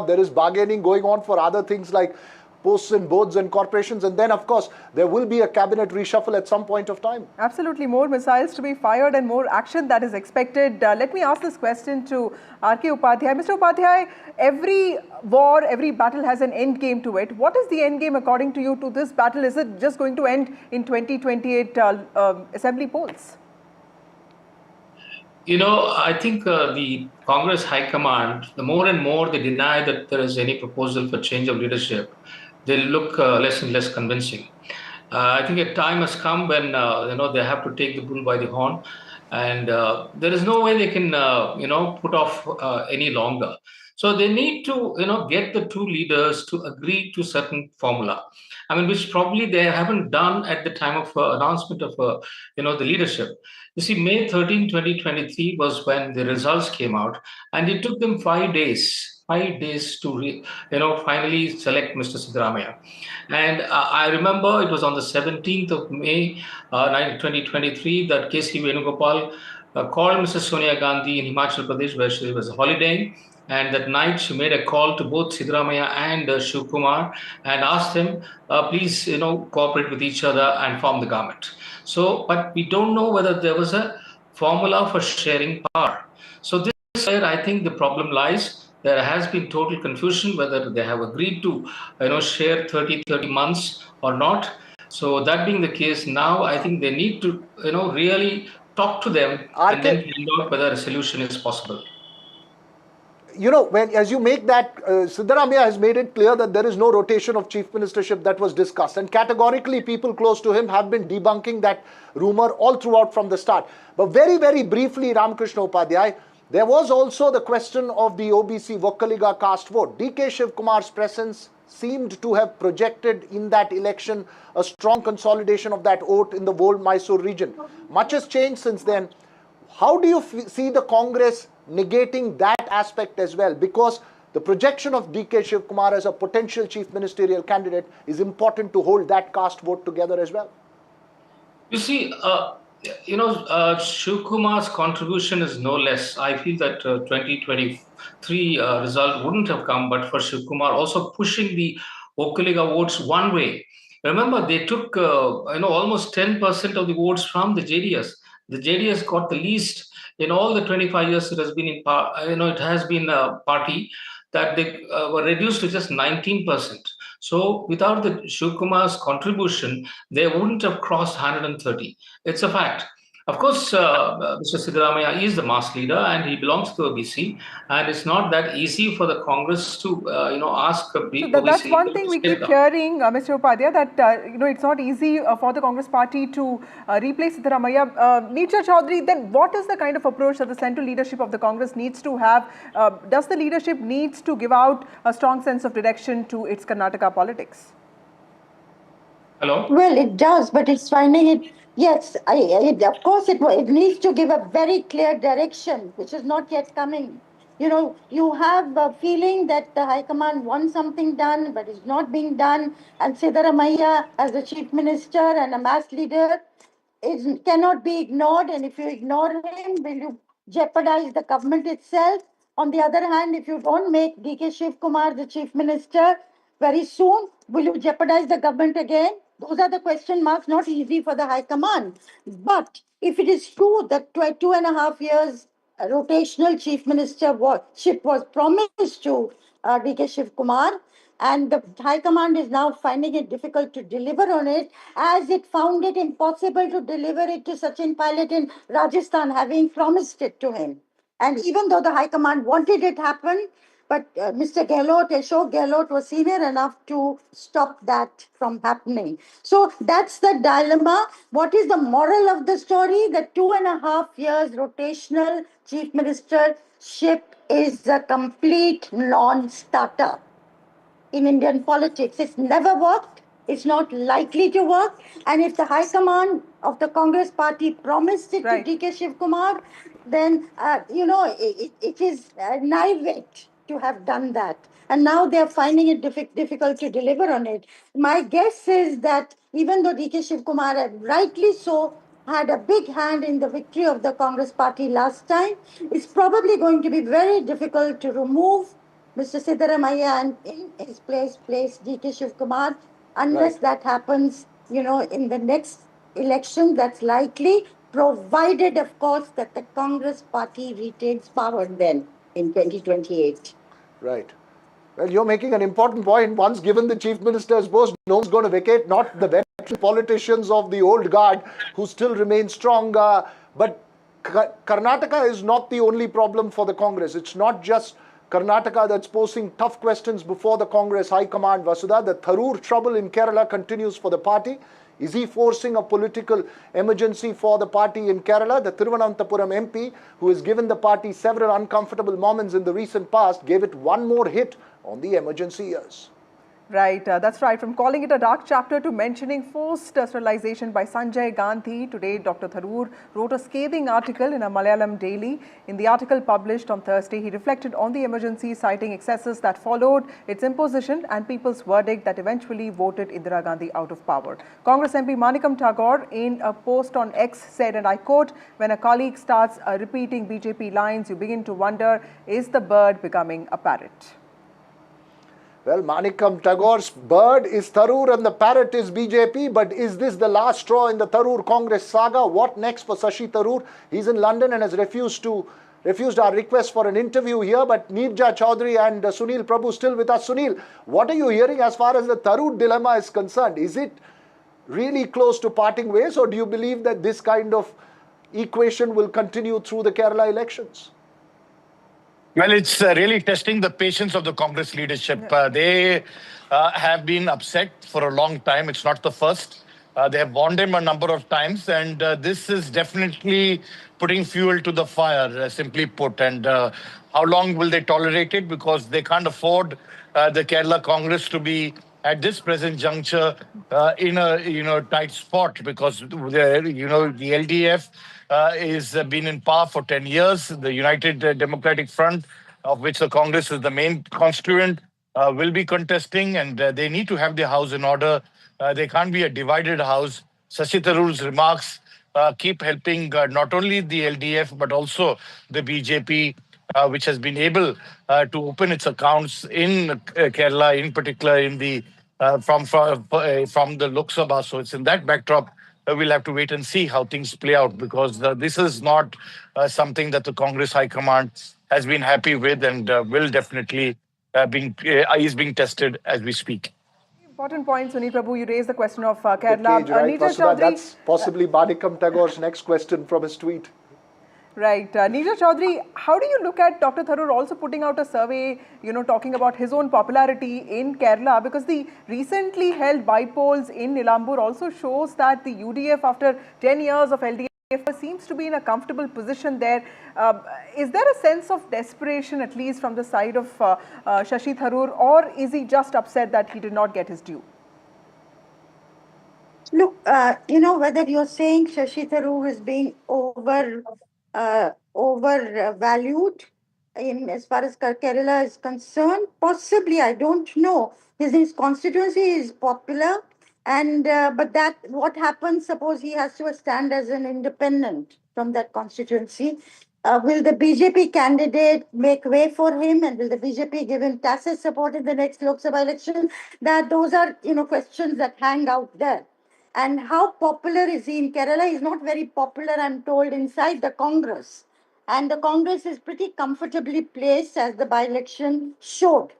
There is bargaining going on for other things like posts and boards and corporations. And then, of course, there will be a cabinet reshuffle at some point of time. Absolutely. More missiles to be fired and more action that is expected. Let me ask this question to R.K. Upadhyay. Mr. Upadhyay, every war, every battle has an end game to it. What is the end game according to you to this battle? Is it just going to end in 2028 assembly polls? You know, I think the Congress High Command, the more and more they deny that there is any proposal for change of leadership, they look less and less convincing. I think a time has come when they have to take the bull by the horn, and there is no way they can put off any longer. So they need to get the two leaders to agree to certain formula. I mean, which probably they haven't done at the time of announcement of the leadership. You see, May 13, 2023 was when the results came out, and it took them 5 days to finally select Mr. Siddaramaiah. And I remember it was on the 17th of May 2023 that K.C. Venugopal called Mrs. Sonia Gandhi in Himachal Pradesh, where she was holidaying. And that night she made a call to both Siddaramaiah and Shivakumar and asked him, please, cooperate with each other and form the government. So, but we don't know whether there was a formula for sharing power. So this is where I think the problem lies. There has been total confusion whether they have agreed to, share 30 months or not. So that being the case, now I think they need to, really talk to them and then find out whether a solution is possible. As you make that, Siddaramaiah has made it clear that there is no rotation of chief ministership that was discussed. And categorically, people close to him have been debunking that rumor all throughout from the start. But very, very briefly, Ramakrishna Upadhyay, there was also the question of the OBC Vokkaliga caste vote. D.K. Shivakumar's presence seemed to have projected in that election a strong consolidation of that vote in the whole Mysore region. Much has changed since then. How do you see the Congress negating that aspect as well? Because the projection of D.K. Shivakumar as a potential chief ministerial candidate is important to hold that caste vote together as well. You see, Shivakumar's contribution is no less. I feel that 2023 result wouldn't have come but for Shivakumar also pushing the Vokkaliga votes one way. Remember, they took almost 10% of the votes from the JDS. The JDS got the least in all the 25 years it has been it has been a party that they were reduced to just 19%. So without the Shivakumar's contribution, they wouldn't have crossed 130. It's a fact. Of course, Mr. Siddaramaiah is the mass leader and he belongs to OBC, and it's not that easy for the Congress to, ask the OBC. So that's one thing we keep hearing, Mr. Upadhyay, that, it's not easy for the Congress party to replace Siddaramaiah. Neerja Chaudhary, then what is the kind of approach that the central leadership of the Congress needs to have? Does the leadership needs to give out a strong sense of direction to its Karnataka politics? Hello? Well, it does, but it's finding it. Yes, of course, it needs to give a very clear direction, which is not yet coming. You have a feeling that the High Command wants something done, but it's not being done. And Siddaramaiah, as the Chief Minister and a mass leader, cannot be ignored. And if you ignore him, will you jeopardize the government itself? On the other hand, if you don't make D.K. Shivakumar the Chief Minister very soon, will you jeopardize the government again? Those are the question marks, not easy for the High Command. But if it is true that 2.5 years rotational chief ministership was promised to D.K. Shivakumar, and the High Command is now finding it difficult to deliver on it, as it found it impossible to deliver it to Sachin Pilot in Rajasthan, having promised it to him. And even though the High Command wanted it happen, but Mr. Gehlot, Ashok Gehlot, was senior enough to stop that from happening. So that's the dilemma. What is the moral of the story? The 2.5 years rotational chief ministership is a complete non-starter in Indian politics. It's never worked. It's not likely to work. And if the High Command of the Congress party promised it to D.K. Shivakumar, then, it is naive to have done that. And now they're finding it difficult to deliver on it. My guess is that even though D.K. Shivakumar had rightly so had a big hand in the victory of the Congress party last time, it's probably going to be very difficult to remove Mr. Siddaramaiah and in his place DK Shivakumar. Unless Right. that happens, in the next election, that's likely, provided, of course, that the Congress party retains power then in 2028. Right. Well, you're making an important point. Once given the Chief Minister's post, no one's going to vacate, not the veteran politicians of the old guard who still remain strong. But Karnataka is not the only problem for the Congress. It's not just Karnataka that's posing tough questions before the Congress High Command, Vasudha. The Tharoor trouble in Kerala continues for the party. Is he forcing a political emergency for the party in Kerala? The Thiruvananthapuram MP, who has given the party several uncomfortable moments in the recent past, gave it one more hit on the emergency years. Right, that's right. From calling it a dark chapter to mentioning forced sterilization by Sanjay Gandhi, today Dr. Tharoor wrote a scathing article in a Malayalam daily. In the article published on Thursday, he reflected on the emergency, citing excesses that followed its imposition and people's verdict that eventually voted Indira Gandhi out of power. Congress MP Manikam Tagore, in a post on X, said, and I quote, "When a colleague starts repeating BJP lines, you begin to wonder, is the bird becoming a parrot?" Well, Manikam Tagore's bird is Tharoor and the parrot is BJP, but is this the last straw in the Tharoor Congress saga? What next for Shashi Tharoor? He's in London and has refused our request for an interview here, but Neerja Chaudhary and Sunil Prabhu still with us. Sunil, what are you hearing as far as the Tharoor dilemma is concerned? Is it really close to parting ways, or do you believe that this kind of equation will continue through the Kerala elections? Well, it's really testing the patience of the Congress leadership. They have been upset for a long time. It's not the first. They have warned him a number of times, and this is definitely putting fuel to the fire, simply put. And how long will they tolerate it? Because they can't afford the Kerala Congress to be at this present juncture in a tight spot, because the LDF is been in power for 10 years. The United Democratic Front, of which the Congress is the main constituent, will be contesting, and they need to have their house in order. They can't be a divided house. Shashi Tharoor's remarks keep helping not only the LDF but also the BJP, which has been able to open its accounts in Kerala, in particular in the from the Lok Sabha. So it's in that backdrop we'll have to wait and see how things play out, because this is not something that the Congress High Command has been happy with, and will definitely is being tested as we speak. Important point, Sunil Prabhu. You raised the question of Kerala. Cage, right? Neerja Chaudhary, that's possibly Manikam Tagore's next question from his tweet. Right. Neerja Chaudhary, how do you look at Dr. Tharoor also putting out a survey, talking about his own popularity in Kerala? Because the recently held by-polls in Nilambur also shows that the UDF, after 10 years of LDF, seems to be in a comfortable position there. Is there a sense of desperation, at least from the side of Shashi Tharoor, or is he just upset that he did not get his due? Look, whether you're saying Shashi Tharoor is being overvalued in as far as Kerala is concerned, possibly, I don't know. His constituency is popular, and but that what happens? Suppose he has to stand as an independent from that constituency. Will the BJP candidate make way for him, and will the BJP give him tacit support in the next Lok Sabha election? Those are questions that hang out there. And how popular is he in Kerala? He's not very popular, I'm told, inside the Congress. And the Congress is pretty comfortably placed, as the by-election showed.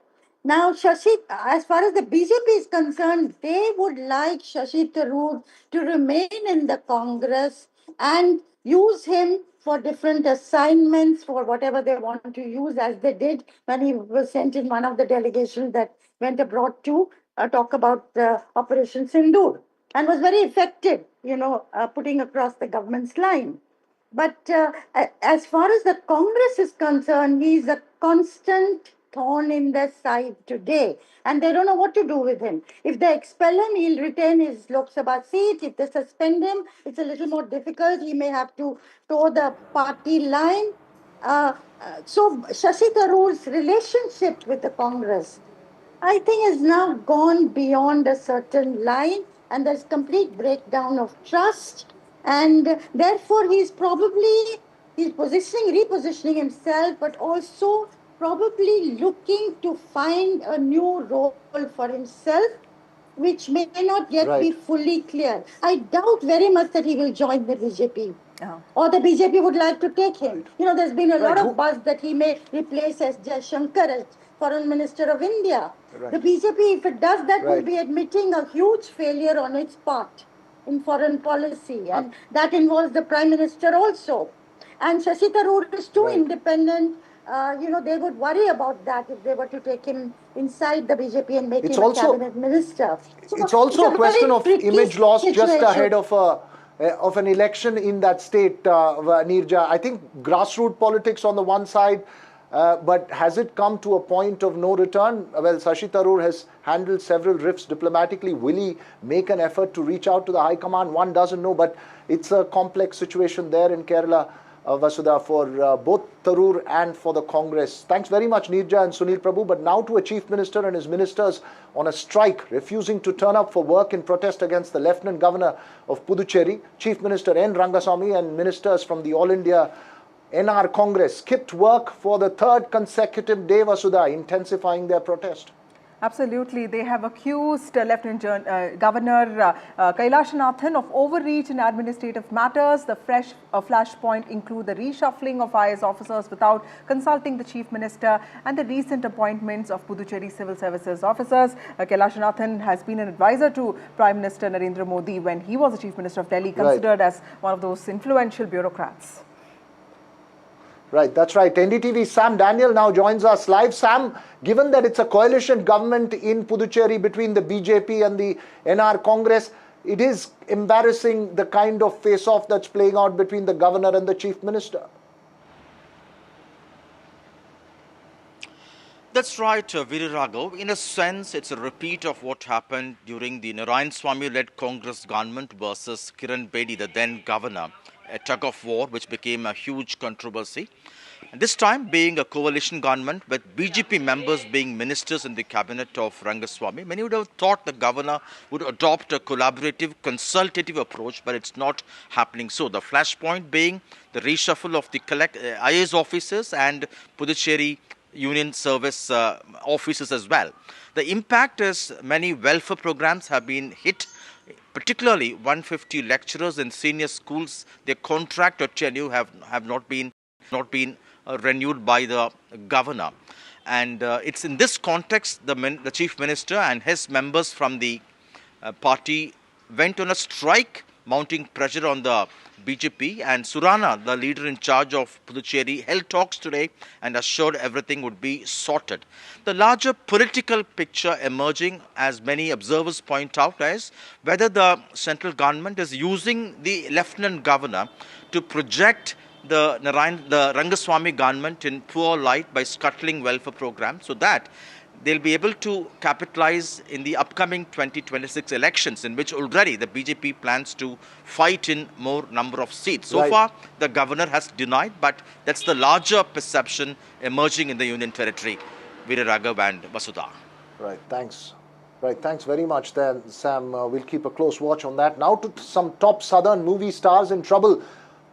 Now, Shashi, as far as the BJP is concerned, they would like Shashi Tharoor to remain in the Congress and use him for different assignments, for whatever they want to use, as they did when he was sent in one of the delegations that went abroad to talk about Operation Sindoor, and was very effective, putting across the government's line. But as far as the Congress is concerned, he's a constant thorn in their side today, and they don't know what to do with him. If they expel him, he'll retain his Lok Sabha seat. If they suspend him, it's a little more difficult. He may have to toe the party line. So Shashi Tharoor's relationship with the Congress, I think, has now gone beyond a certain line, and there's complete breakdown of trust, and therefore he's repositioning himself, but also probably looking to find a new role for himself, which may not yet be fully clear. I doubt very much that he will join the BJP. Or the BJP would like to take him. You know, there's been a lot of buzz that he may replace S. Jaishankar as Foreign Minister of India. The BJP, if it does that, will be admitting a huge failure on its part in foreign policy. And that involves the Prime Minister also. And Shashi Tharoor is too independent. You know, they would worry about that if they were to take him inside the BJP and make him a cabinet minister. So it's also a question of image loss just ahead of an election in that state, Neerja. I think grassroots politics on the one side, but has it come to a point of no return? Well, Shashi Tharoor has handled several rifts diplomatically. Will he make an effort to reach out to the High Command? One doesn't know, but it's a complex situation there in Kerala, Vasudha, for both Tharoor and for the Congress. Thanks very much, Neerja and Sunil Prabhu. But now to a Chief Minister and his ministers on a strike, refusing to turn up for work in protest against the Lieutenant Governor of Puducherry. Chief Minister N. Rangasamy and ministers from the All India NR Congress skipped work for the third consecutive day, Vasudha, intensifying their protest. Absolutely. They have accused Lieutenant Governor Kailashanathan of overreach in administrative matters. The flashpoint include the reshuffling of IAS officers without consulting the Chief Minister and the recent appointments of Puducherry Civil Services officers. Kailashanathan has been an advisor to Prime Minister Narendra Modi when he was the Chief Minister of Delhi, considered as one of those influential bureaucrats. Right, that's right. NDTV Sam Daniel now joins us live. Sam, given that it's a coalition government in Puducherry between the BJP and the NR Congress, it is embarrassing the kind of face-off that's playing out between the governor and the chief minister. That's right, Veera Raghav. In a sense, it's a repeat of what happened during the Narayan-Swamy-led Congress government versus Kiran Bedi, the then governor. A tug of war which became a huge controversy. And this time being a coalition government with BJP members being ministers in the cabinet of Rangaswamy. Many would have thought the governor would adopt a collaborative, consultative approach, but it's not happening so. The flashpoint being the reshuffle of the IAS officers and Puducherry Union Service officers as well. The impact is many welfare programs have been hit. Particularly 150 lecturers in senior schools, their contract or tenure have not been renewed by the governor. And it's in this context the Chief Minister and his members from the party went on a strike, mounting pressure on the BJP, and Surana, the leader in charge of Puducherry, held talks today and assured everything would be sorted. The larger political picture emerging, as many observers point out, is whether the central government is using the Lieutenant Governor to project the Rangaswamy government in poor light by scuttling welfare programs, so that they'll be able to capitalize in the upcoming 2026 elections, in which already the BJP plans to fight in more number of seats. So far, the governor has denied, but that's the larger perception emerging in the Union Territory. Veera Raghav and Vasudha. Right, thanks. Right, thanks very much there, Sam. We'll keep a close watch on that. Now to some top southern movie stars in trouble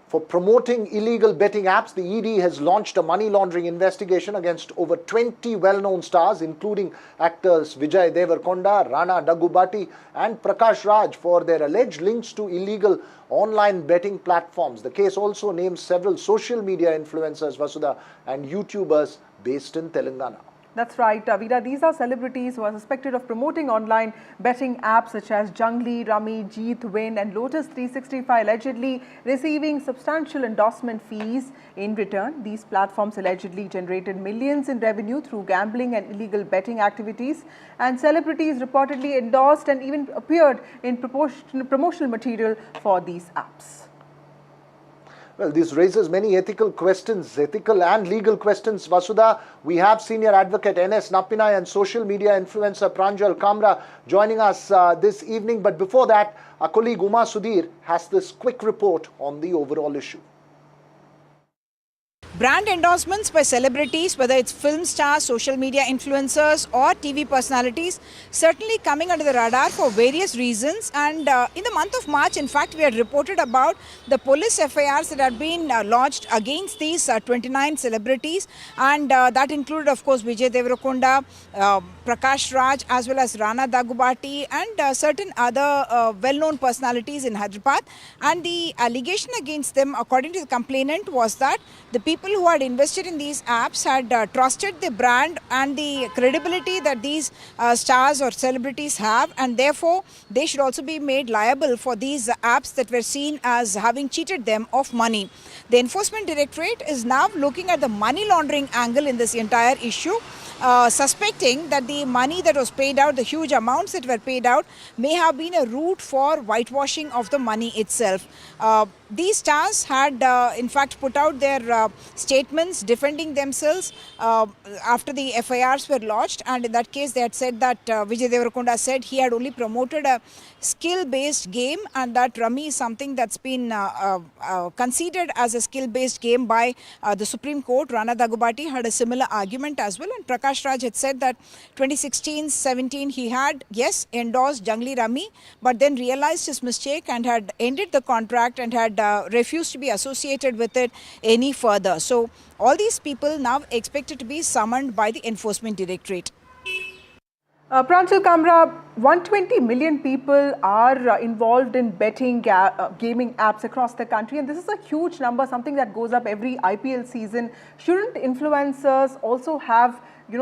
for promoting illegal betting apps. The ED has launched a money laundering investigation against over 20 well-known stars, including actors Vijay Deverakonda, Rana Daggubati and Prakash Raj, for their alleged links to illegal online betting platforms. The case also names several social media influencers, Vasudha, and YouTubers based in Telangana. That's right, Veera. These are celebrities who are suspected of promoting online betting apps such as Jungli, Rummy, Jeet, Win and Lotus 365, allegedly receiving substantial endorsement fees in return. These platforms allegedly generated millions in revenue through gambling and illegal betting activities, and celebrities reportedly endorsed and even appeared in promotional material for these apps. Well, this raises many ethical and legal questions. Vasudha, we have senior advocate N.S. Nappinai and social media influencer Pranjal Kamra joining us this evening. But before that, our colleague Uma Sudhir has this quick report on the overall issue. brand endorsements by celebrities, whether it's film stars, social media influencers or TV personalities, certainly coming under the radar for various reasons. And in the month of March, in fact, we had reported about the police FIRs that had been lodged against these 29 celebrities, and that included, of course, Vijay Deverakonda, Prakash Raj, as well as Rana Daggubati and certain other well-known personalities in Hyderabad. And the allegation against them, according to the complainant, was that the people who had invested in these apps had trusted the brand and the credibility that these stars or celebrities have, and therefore they should also be made liable for these apps that were seen as having cheated them of money. The Enforcement Directorate is now looking at the money laundering angle in this entire issue, suspecting that the money that was paid out, the huge amounts that were paid out, may have been a route for whitewashing of the money itself. These stars had in fact put out their statements defending themselves after the FIRs were lodged, and in that case they had said that Vijay Deverakonda said he had only promoted a skill-based game, and that rummy is something that's been considered as a skill-based game by the Supreme Court. Rana Daggubati had a similar argument as well, and Prakash Raj had said that 2016-17 he had, yes, endorsed Jungli Rummy, but then realized his mistake and had ended the contract and had refused to be associated with it any further. So all these people now expected to be summoned by the Enforcement Directorate. Pranjal Kamra, 120 million people are involved in betting gaming apps across the country, and this is a huge number, something that goes up every IPL season. Shouldn't influencers also have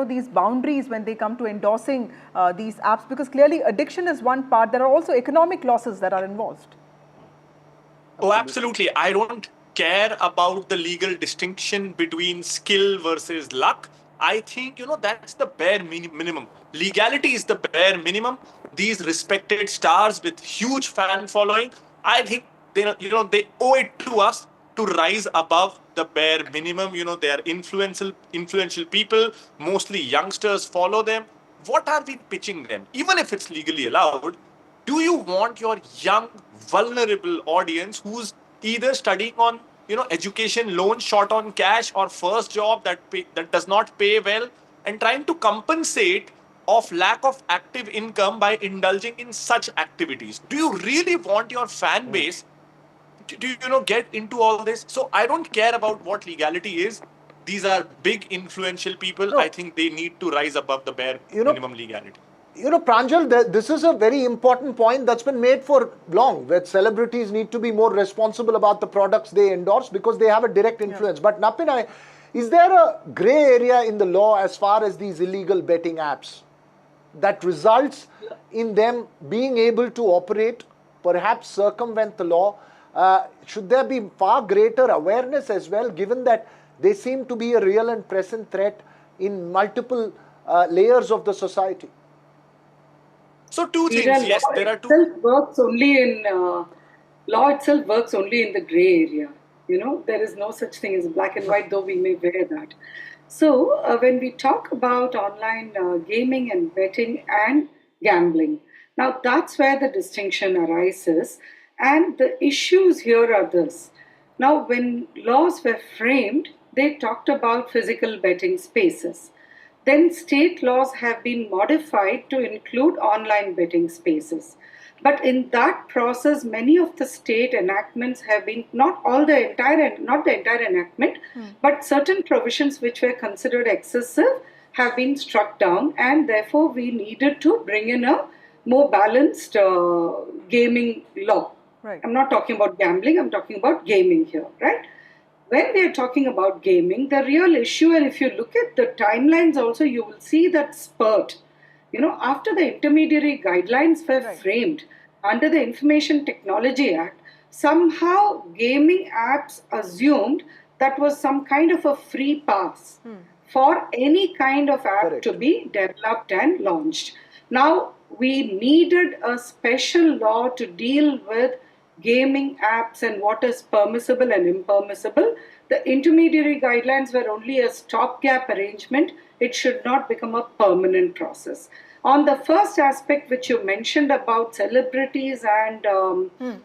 these boundaries when they come to endorsing these apps? Because clearly addiction is one part. There are also economic losses that are involved. Oh, absolutely. I don't care about the legal distinction between skill versus luck. I think, that's the bare minimum. Legality is the bare minimum. These respected stars with huge fan following, I think they owe it to us to rise above the bare minimum. They are influential people. Mostly youngsters follow them. What are we pitching them? Even if it's legally allowed, do you want your young, vulnerable audience who's either studying on education loan short on cash or first job that does not pay well and trying to compensate of lack of active income by indulging in such activities? Do you really want your fan base to get into all this? So I don't care about what legality is. These are big influential people. No. I think they need to rise above the bare minimum legality. Pranjal, this is a very important point that's been made for long, that celebrities need to be more responsible about the products they endorse because they have a direct influence. Yeah. But Napin, is there a grey area in the law as far as these illegal betting apps that results in them being able to operate, perhaps circumvent the law? Should there be far greater awareness as well, given that they seem to be a real and present threat in multiple layers of the society? So two things, yes, there are two. Law itself works only in the grey area. There is no such thing as black and white, though we may wear that. So when we talk about online gaming and betting and gambling, now that's where the distinction arises. And the issues here are this. Now, when laws were framed, they talked about physical betting spaces. Then state laws have been modified to include online betting spaces. But in that process, many of the state enactments have been, not the entire enactment, but certain provisions which were considered excessive have been struck down, and therefore we needed to bring in a more balanced gaming law. Right. I'm not talking about gambling, I'm talking about gaming here, right? When we are talking about gaming, the real issue, and if you look at the timelines also, you will see that spurt. After the intermediary guidelines were framed under the Information Technology Act, somehow gaming apps assumed that was some kind of a free pass for any kind of app to be developed and launched. Now, we needed a special law to deal with gaming apps and what is permissible and impermissible. The intermediary guidelines were only a stopgap arrangement. It should not become a permanent process. On the first aspect which you mentioned about celebrities and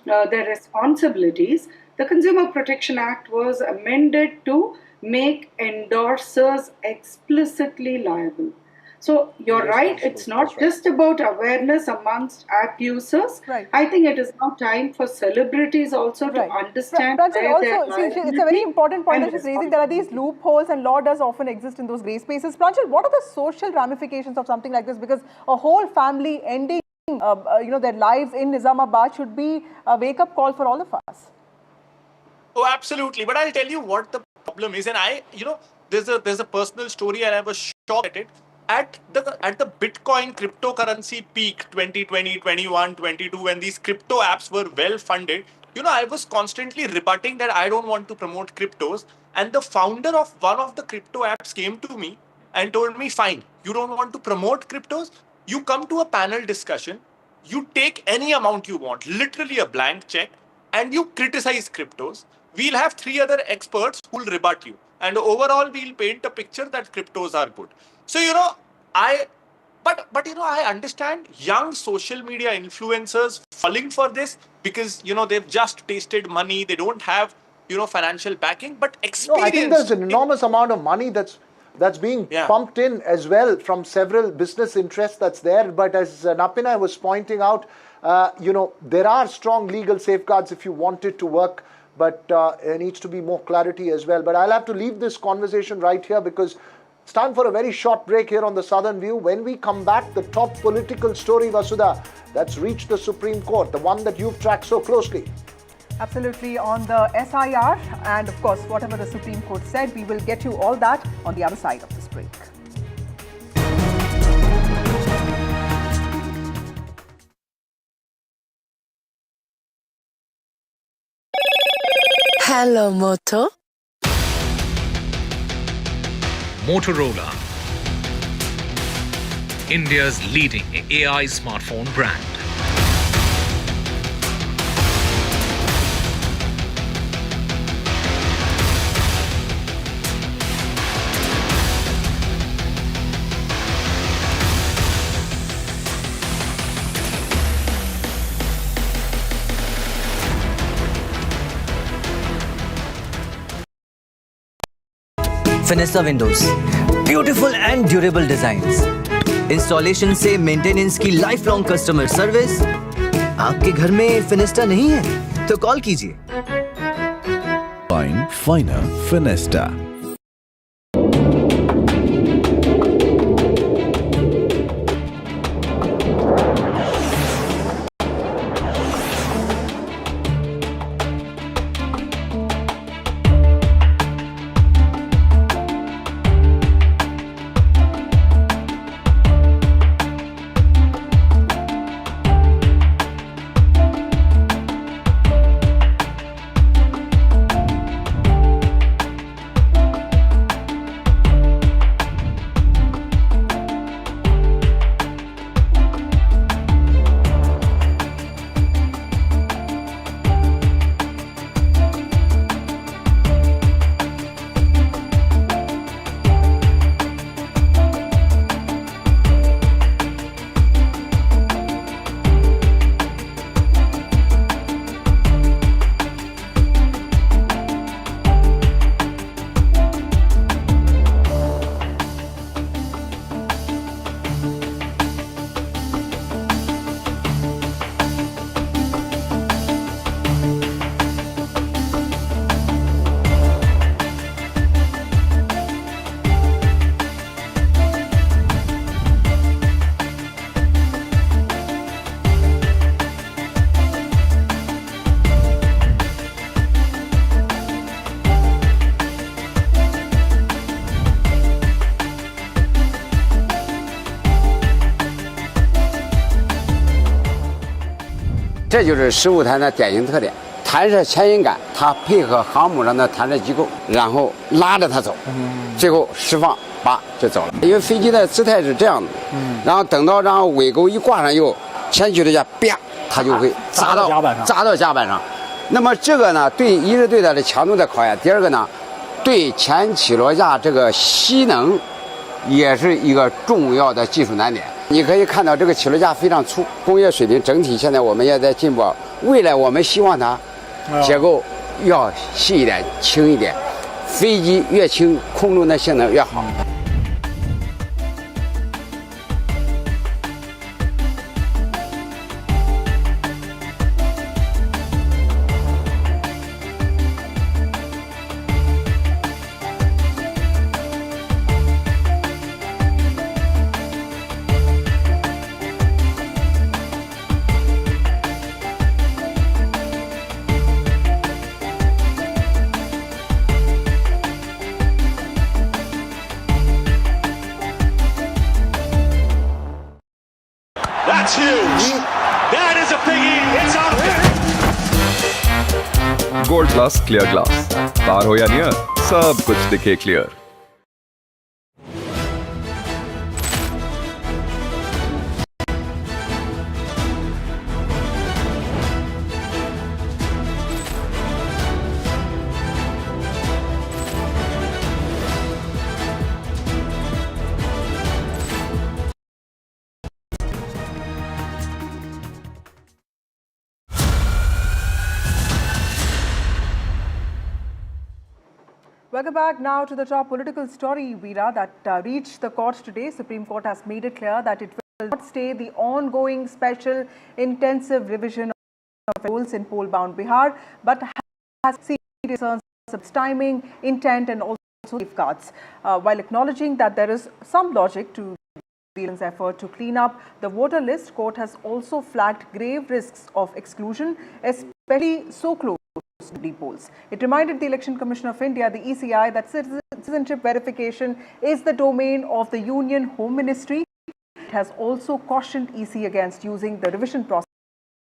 their responsibilities, the Consumer Protection Act was amended to make endorsers explicitly liable. So you're right, it's not just about awareness amongst app users. Right. I think it is now time for celebrities also to understand Pranjal, where their also, see, it's a very important point that she's raising. There are these loopholes and law does often exist in those grey spaces. Pranjal, what are the social ramifications of something like this? Because a whole family ending their lives in Nizamabad should be a wake-up call for all of us. Oh, absolutely. But I'll tell you what the problem is. And there's a personal story and I was shocked at it. At the Bitcoin cryptocurrency peak 2020, 21, 22, when these crypto apps were well funded, I was constantly rebutting that I don't want to promote cryptos. And the founder of one of the crypto apps came to me and told me, fine, you don't want to promote cryptos? You come to a panel discussion, you take any amount you want, literally a blank check, and you criticize cryptos. We'll have 3 other experts who'll rebut you. And overall, we'll paint a picture that cryptos are good. So, I understand young social media influencers falling for this because, they've just tasted money. They don't have, financial backing, but experience. No, I think there's an enormous amount of money that's being pumped in as well from several business interests that's there. But as Napina was pointing out, there are strong legal safeguards if you want it to work, but there needs to be more clarity as well. But I'll have to leave this conversation right here because it's time for a very short break here on the Southern View. When we come back, the top political story, Vasudha, that's reached the Supreme Court, the one that you've tracked so closely. Absolutely, on the SIR and of course whatever the Supreme Court said, we will get you all that on the other side of this break. Hello, Moto. Motorola, India's leading AI smartphone brand. Fenesta Windows, beautiful and durable designs. Installation से maintenance की life long customer service. आपके घर में फिनेस्टा नहीं है तो call कीजिए। Fine, finer, Fenesta.这就是15台的典型特点，弹射牵引杆，它配合航母上的弹射机构，然后拉着它走，最后释放，叭就走了。因为飞机的姿态是这样的，然后等到让尾钩一挂上以后，前起落架啪，它就会扎到甲板上。那么这个呢，一是对它的强度的考验，第二个呢，对前起落架这个吸能也是一个重要的技术难点。你可以看到这个起落架非常粗，工业水平整体现在我们也在进步。未来我们希望它结构要细一点、轻一点，飞机越轻，空中的性能越好。 That's huge. That is a biggie. It's out there. Gold plus clear glass, पार हो या नियर, सब कुछ दिखे clear. Welcome back now to the top political story, Veera, that reached the court today. Supreme Court has made it clear that it will not stay the ongoing special intensive revision of rules in poll-bound Bihar, but has serious concerns of timing, intent and also safeguards. While acknowledging that there is some logic to the effort to clean up the voter list, court has also flagged grave risks of exclusion, especially so close to the polls. It reminded the Election Commission of India, the ECI, that citizenship verification is the domain of the Union Home Ministry. It has also cautioned EC against using the revision process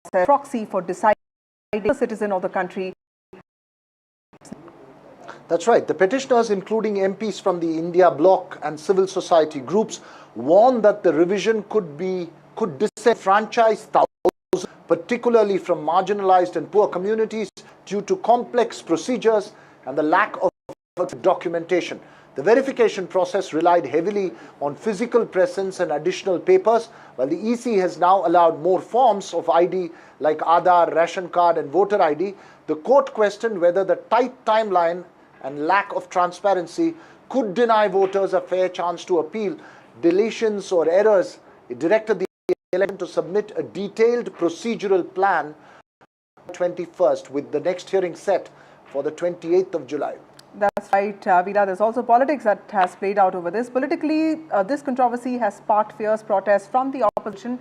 as a proxy for deciding the citizen of the country. That's right. The petitioners, including MPs from the India Bloc and civil society groups, warn that the revision could disenfranchise thousands, particularly from marginalized and poor communities, due to complex procedures and the lack of documentation. The verification process relied heavily on physical presence and additional papers, while the EC has now allowed more forms of ID like Aadhaar, ration card and voter ID. The court questioned whether the tight timeline and lack of transparency could deny voters a fair chance to appeal deletions or errors. It directed the election to submit a detailed procedural plan 21st, with the next hearing set for the 28th of July. That's right, Veera. There's also politics that has played out over this. Politically, this controversy has sparked fierce protests from the opposition.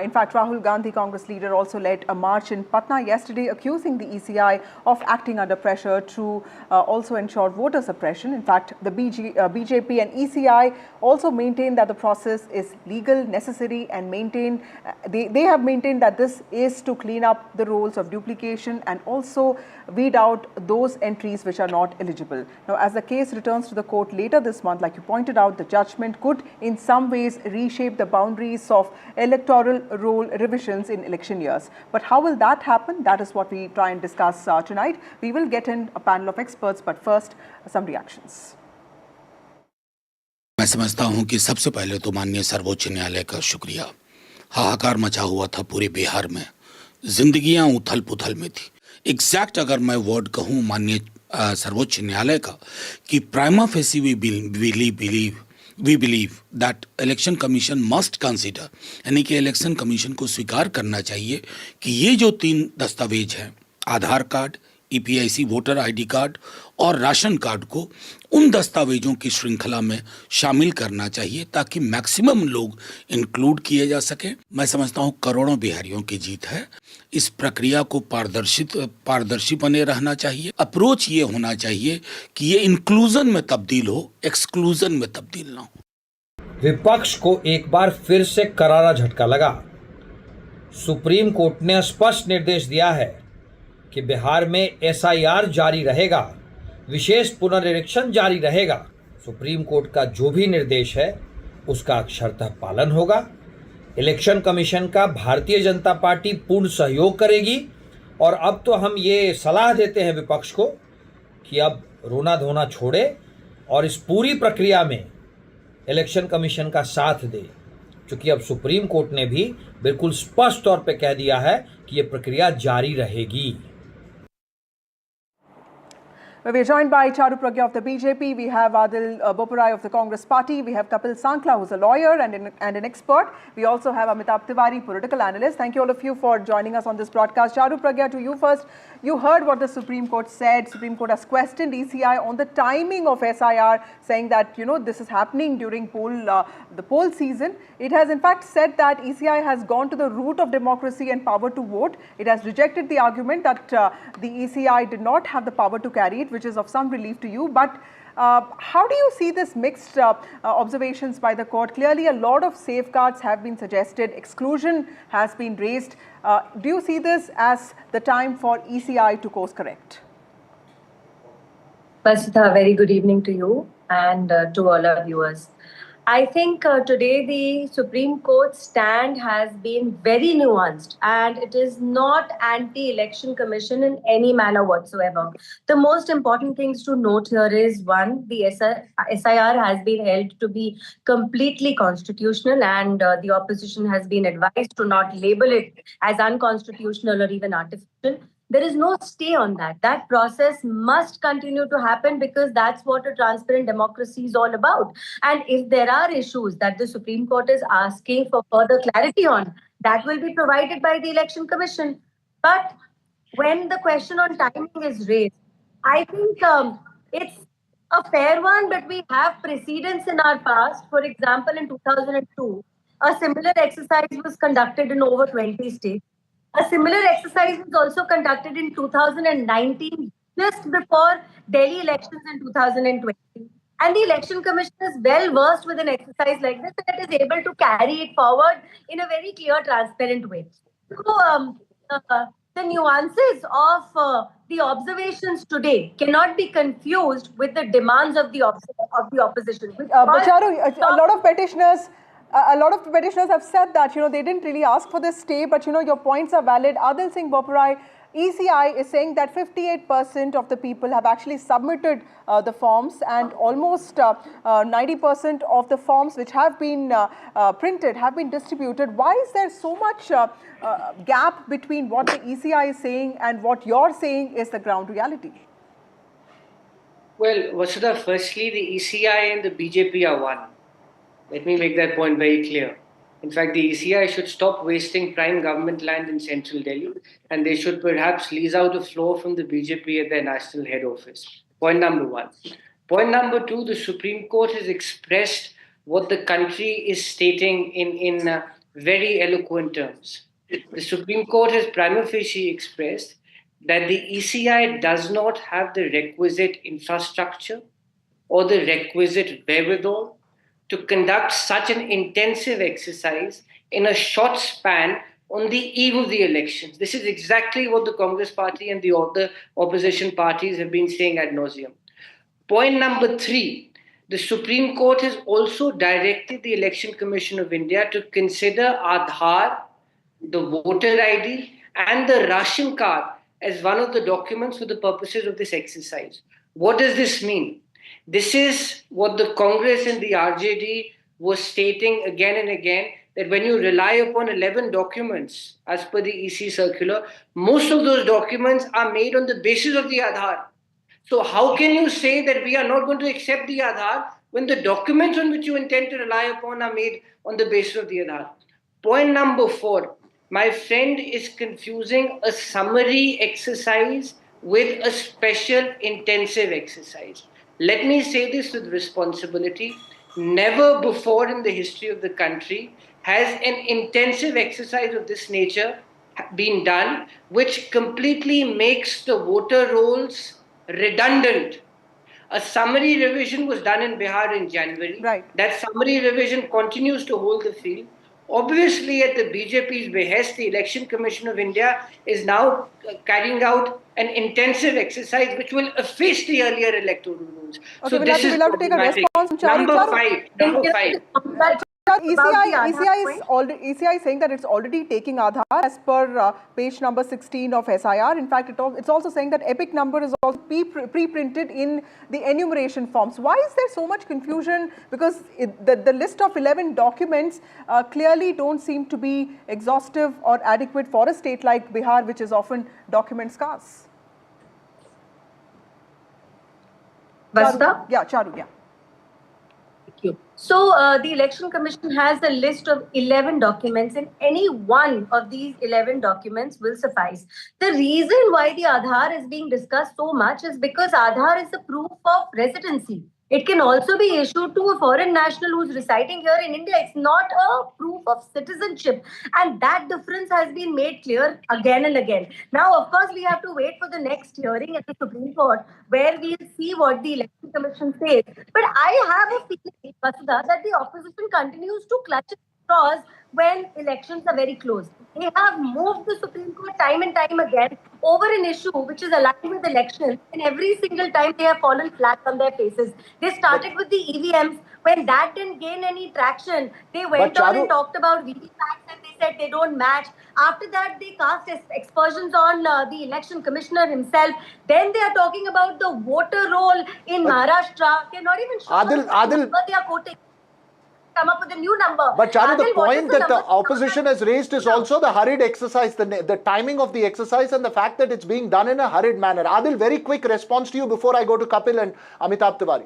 In fact, Rahul Gandhi, Congress leader, also led a march in Patna yesterday, accusing the ECI of acting under pressure to also ensure voter suppression. In fact, the BJP and ECI also maintain that the process is legal, necessary, and they have maintained that this is to clean up the rolls of duplication and also weed out those entries which are not eligible. Now, as the case returns to the court later this month, like you pointed out, the judgment could in some ways reshape the boundaries of electoral roll revisions in election years. But how will that happen? That is what we try and discuss tonight. We will get in a panel of experts, but first, some reactions. मैं समझता हूं कि सबसे पहले तो माननीय सर्वोच्च न्यायालय का शुक्रिया। हाहाकार मचा हुआ था पूरे बिहार में, जिंदगियां उथल पुथल में थी। एग्जैक्ट अगर मैं वर्ड कहूं माननीय सर्वोच्च न्यायालय का कि prima facie we believe that election commission must consider, यानी कि इलेक्शन कमीशन को स्वीकार करना चाहिए कि ये जो 3 दस्तावेज हैं, Aadhaar card, EPIC voter ID card और राशन कार्ड को उन दस्तावेजों की श्रृंखला में शामिल करना चाहिए ताकि मैक्सिमम लोग इंक्लूड किए जा सके। मैं समझता हूं करोड़ों बिहारियों की जीत है। इस प्रक्रिया को पारदर्शी बने रहना चाहिए। अप्रोच ये होना चाहिए कि ये इंक्लूजन में तब्दील हो, एक्सक्लूजन में तब्दील ना हो। विपक्ष को एक बार फिर से करारा झटका लगा। सुप्रीम कोर्ट ने स्पष्ट निर्देश दिया है कि बिहार में SIR जारी रहेगा, विशेष पुनर्निरीक्षण जारी रहेगा। सुप्रीम कोर्ट का जो भी निर्देश है उसका अक्षरतः पालन होगा। इलेक्शन कमीशन का भारतीय जनता पार्टी पूर्ण सहयोग करेगी और अब तो हम ये सलाह देते हैं विपक्ष को कि अब रोना धोना छोड़े और इस पूरी प्रक्रिया में इलेक्शन कमीशन का साथ दे, क्योंकि अब सुप्रीम कोर्ट ने भी बिल्कुल स्पष्ट तौर पे कह दिया है कि ये प्रक्रिया जारी रहेगी। We are joined by Charu Pragya of the BJP. We have Adil Boparai of the Congress Party. We have Kapil Sankla, who's a lawyer and an expert. We also have Amitabh Tiwari, political analyst. Thank you all of you for joining us on this broadcast. Charu Pragya, to you first. You heard what the Supreme Court said. Supreme Court has questioned ECI on the timing of SIR, saying that, this is happening during the poll season. It has in fact said that ECI has gone to the root of democracy and power to vote. It has rejected the argument that the ECI did not have the power to carry it, which is of some relief to you. But how do you see this mixed observations by the court? Clearly, a lot of safeguards have been suggested. Exclusion has been raised. Do you see this as the time for ECI to course correct? Vasudha, very good evening to you and to all our viewers. I think today the Supreme Court stand has been very nuanced and it is not anti-election commission in any manner whatsoever. The most important things to note here is, one, the SIR has been held to be completely constitutional and the opposition has been advised to not label it as unconstitutional or even artificial. There is no stay on that. That process must continue to happen because that's what a transparent democracy is all about. And if there are issues that the Supreme Court is asking for further clarity on, that will be provided by the Election Commission. But when the question on timing is raised, I think it's a fair one, but we have precedents in our past. For example, in 2002, a similar exercise was conducted in over 20 states. A similar exercise was also conducted in 2019, just before Delhi elections in 2020. And the Election Commission is well versed with an exercise like this and it is able to carry it forward in a very clear, transparent way. So the nuances of the observations today cannot be confused with the demands of the opposition. Charu, a lot of petitioners have said that, they didn't really ask for this stay, but, your points are valid. Adil Singh Boparai, ECI is saying that 58% of the people have actually submitted the forms and almost 90% of the forms which have been printed have been distributed. Why is there so much gap between what the ECI is saying and what you're saying is the ground reality? Well, Vasudha, firstly, the ECI and the BJP are one. Let me make that point very clear. In fact, the ECI should stop wasting prime government land in central Delhi and they should perhaps lease out a floor from the BJP at their national head office. Point number one. Point number two, the Supreme Court has expressed what the country is stating in very eloquent terms. The Supreme Court has prima facie expressed that the ECI does not have the requisite infrastructure or the requisite wherewithal to conduct such an intensive exercise in a short span on the eve of the elections. This is exactly what the Congress Party and the other opposition parties have been saying ad nauseum. Point number three, the Supreme Court has also directed the Election Commission of India to consider Aadhaar, the voter ID, and the ration card as one of the documents for the purposes of this exercise. What does this mean? This is what the Congress and the RJD was stating again and again, that when you rely upon 11 documents as per the EC circular, most of those documents are made on the basis of the Aadhaar. So how can you say that we are not going to accept the Aadhaar when the documents on which you intend to rely upon are made on the basis of the Aadhaar? Point number four, my friend is confusing a summary exercise with a special intensive exercise. Let me say this with responsibility. Never before in the history of the country has an intensive exercise of this nature been done, which completely makes the voter rolls redundant. A summary revision was done in Bihar in January. Right. That summary revision continues to hold the field. Obviously, at the BJP's behest, the Election Commission of India is now carrying out an intensive exercise which will efface the earlier electoral rules. Okay, so we'll this have to take a response. Number five. ECI is saying that it's already taking Aadhaar as per page number 16 of SIR. In fact, it's also saying that EPIC number is also pre-printed in the enumeration forms. Why is there so much confusion? Because the list of 11 documents clearly don't seem to be exhaustive or adequate for a state like Bihar, which is often document scarce. Vasudha? Yeah, Charu, yeah. Thank you. So the Election Commission has a list of 11 documents, and any one of these 11 documents will suffice. The reason why the Aadhaar is being discussed so much is because Aadhaar is a proof of residency. It can also be issued to a foreign national who's residing here in India. It's not a proof of citizenship. And that difference has been made clear again and again. Now, of course, we have to wait for the next hearing at the Supreme Court, where we'll see what the Election Commission says. But I have a feeling, Vasudha, that the opposition continues to clutch at straws when elections are very close. They have moved the Supreme Court time and time again over an issue which is aligned with elections, and every single time they have fallen flat on their faces. They started with the EVMs. When that didn't gain any traction, they went on and talked about VVPATs, and they said they don't match. After that, they cast aspersions on the election commissioner himself. Then they are talking about the voter roll in Maharashtra. They're not even sure Adil, they are quoting. Come up with a new number. But Charu, the point that the opposition has raised is also the hurried exercise, the timing of the exercise and the fact that it's being done in a hurried manner. Adil, very quick response to you before I go to Kapil and Amitabh Tiwari.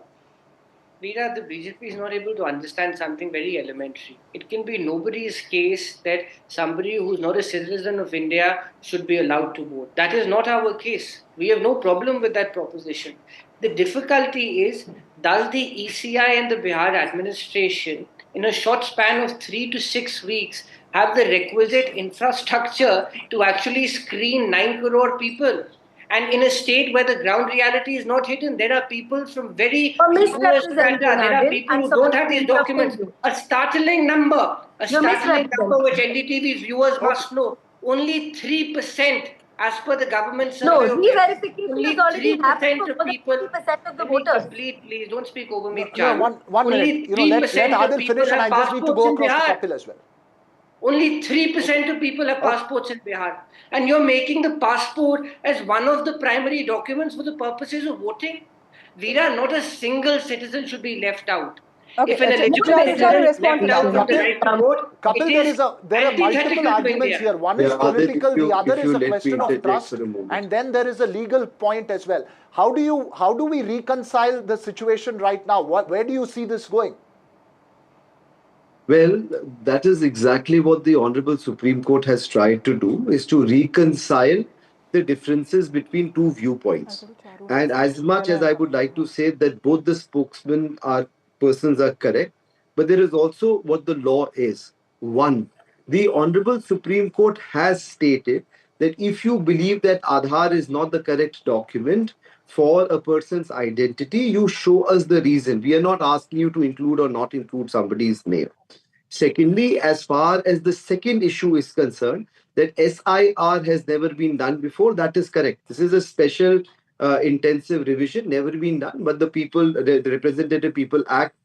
Veera, the BJP is not able to understand something very elementary. It can be nobody's case that somebody who's not a citizen of India should be allowed to vote. That is not our case. We have no problem with that proposition. The difficulty is, does the ECI and the Bihar administration, in a short span of 3 to 6 weeks, have the requisite infrastructure to actually screen 9 crore people? And in a state where the ground reality is not hidden, there are people from very poor strata. There are people who don't have these documents. A startling number which NDTV viewers must know. Only 3%, as per the government survey. No, re-verification only is already 3% of people. 3% of the voters. Please don't speak over me. One minute. Let Adil finish, and I just need to go across to Kapil as well. Only 3% of people have passports in Bihar. And you're making the passport as one of the primary documents for the purposes of voting. Veera, not a single citizen should be left out. Okay, if an eligible citizen is left out of the right to vote, Kapil, there are multiple arguments here. One is political, the other is a question of trust, and then there is a legal point as well. How do we reconcile the situation right now? Where do you see this going? Well, that is exactly what the Honorable Supreme Court has tried to do, is to reconcile the differences between two viewpoints. And as much as I would like to say that both the persons are correct, but there is also what the law is. One, the Honorable Supreme Court has stated that if you believe that Aadhaar is not the correct document for a person's identity, you show us the reason. We are not asking you to include or not include somebody's name. Secondly, as far as the second issue is concerned, that SIR has never been done before, that is correct. This is a special intensive revision, never been done, but the Representative People Act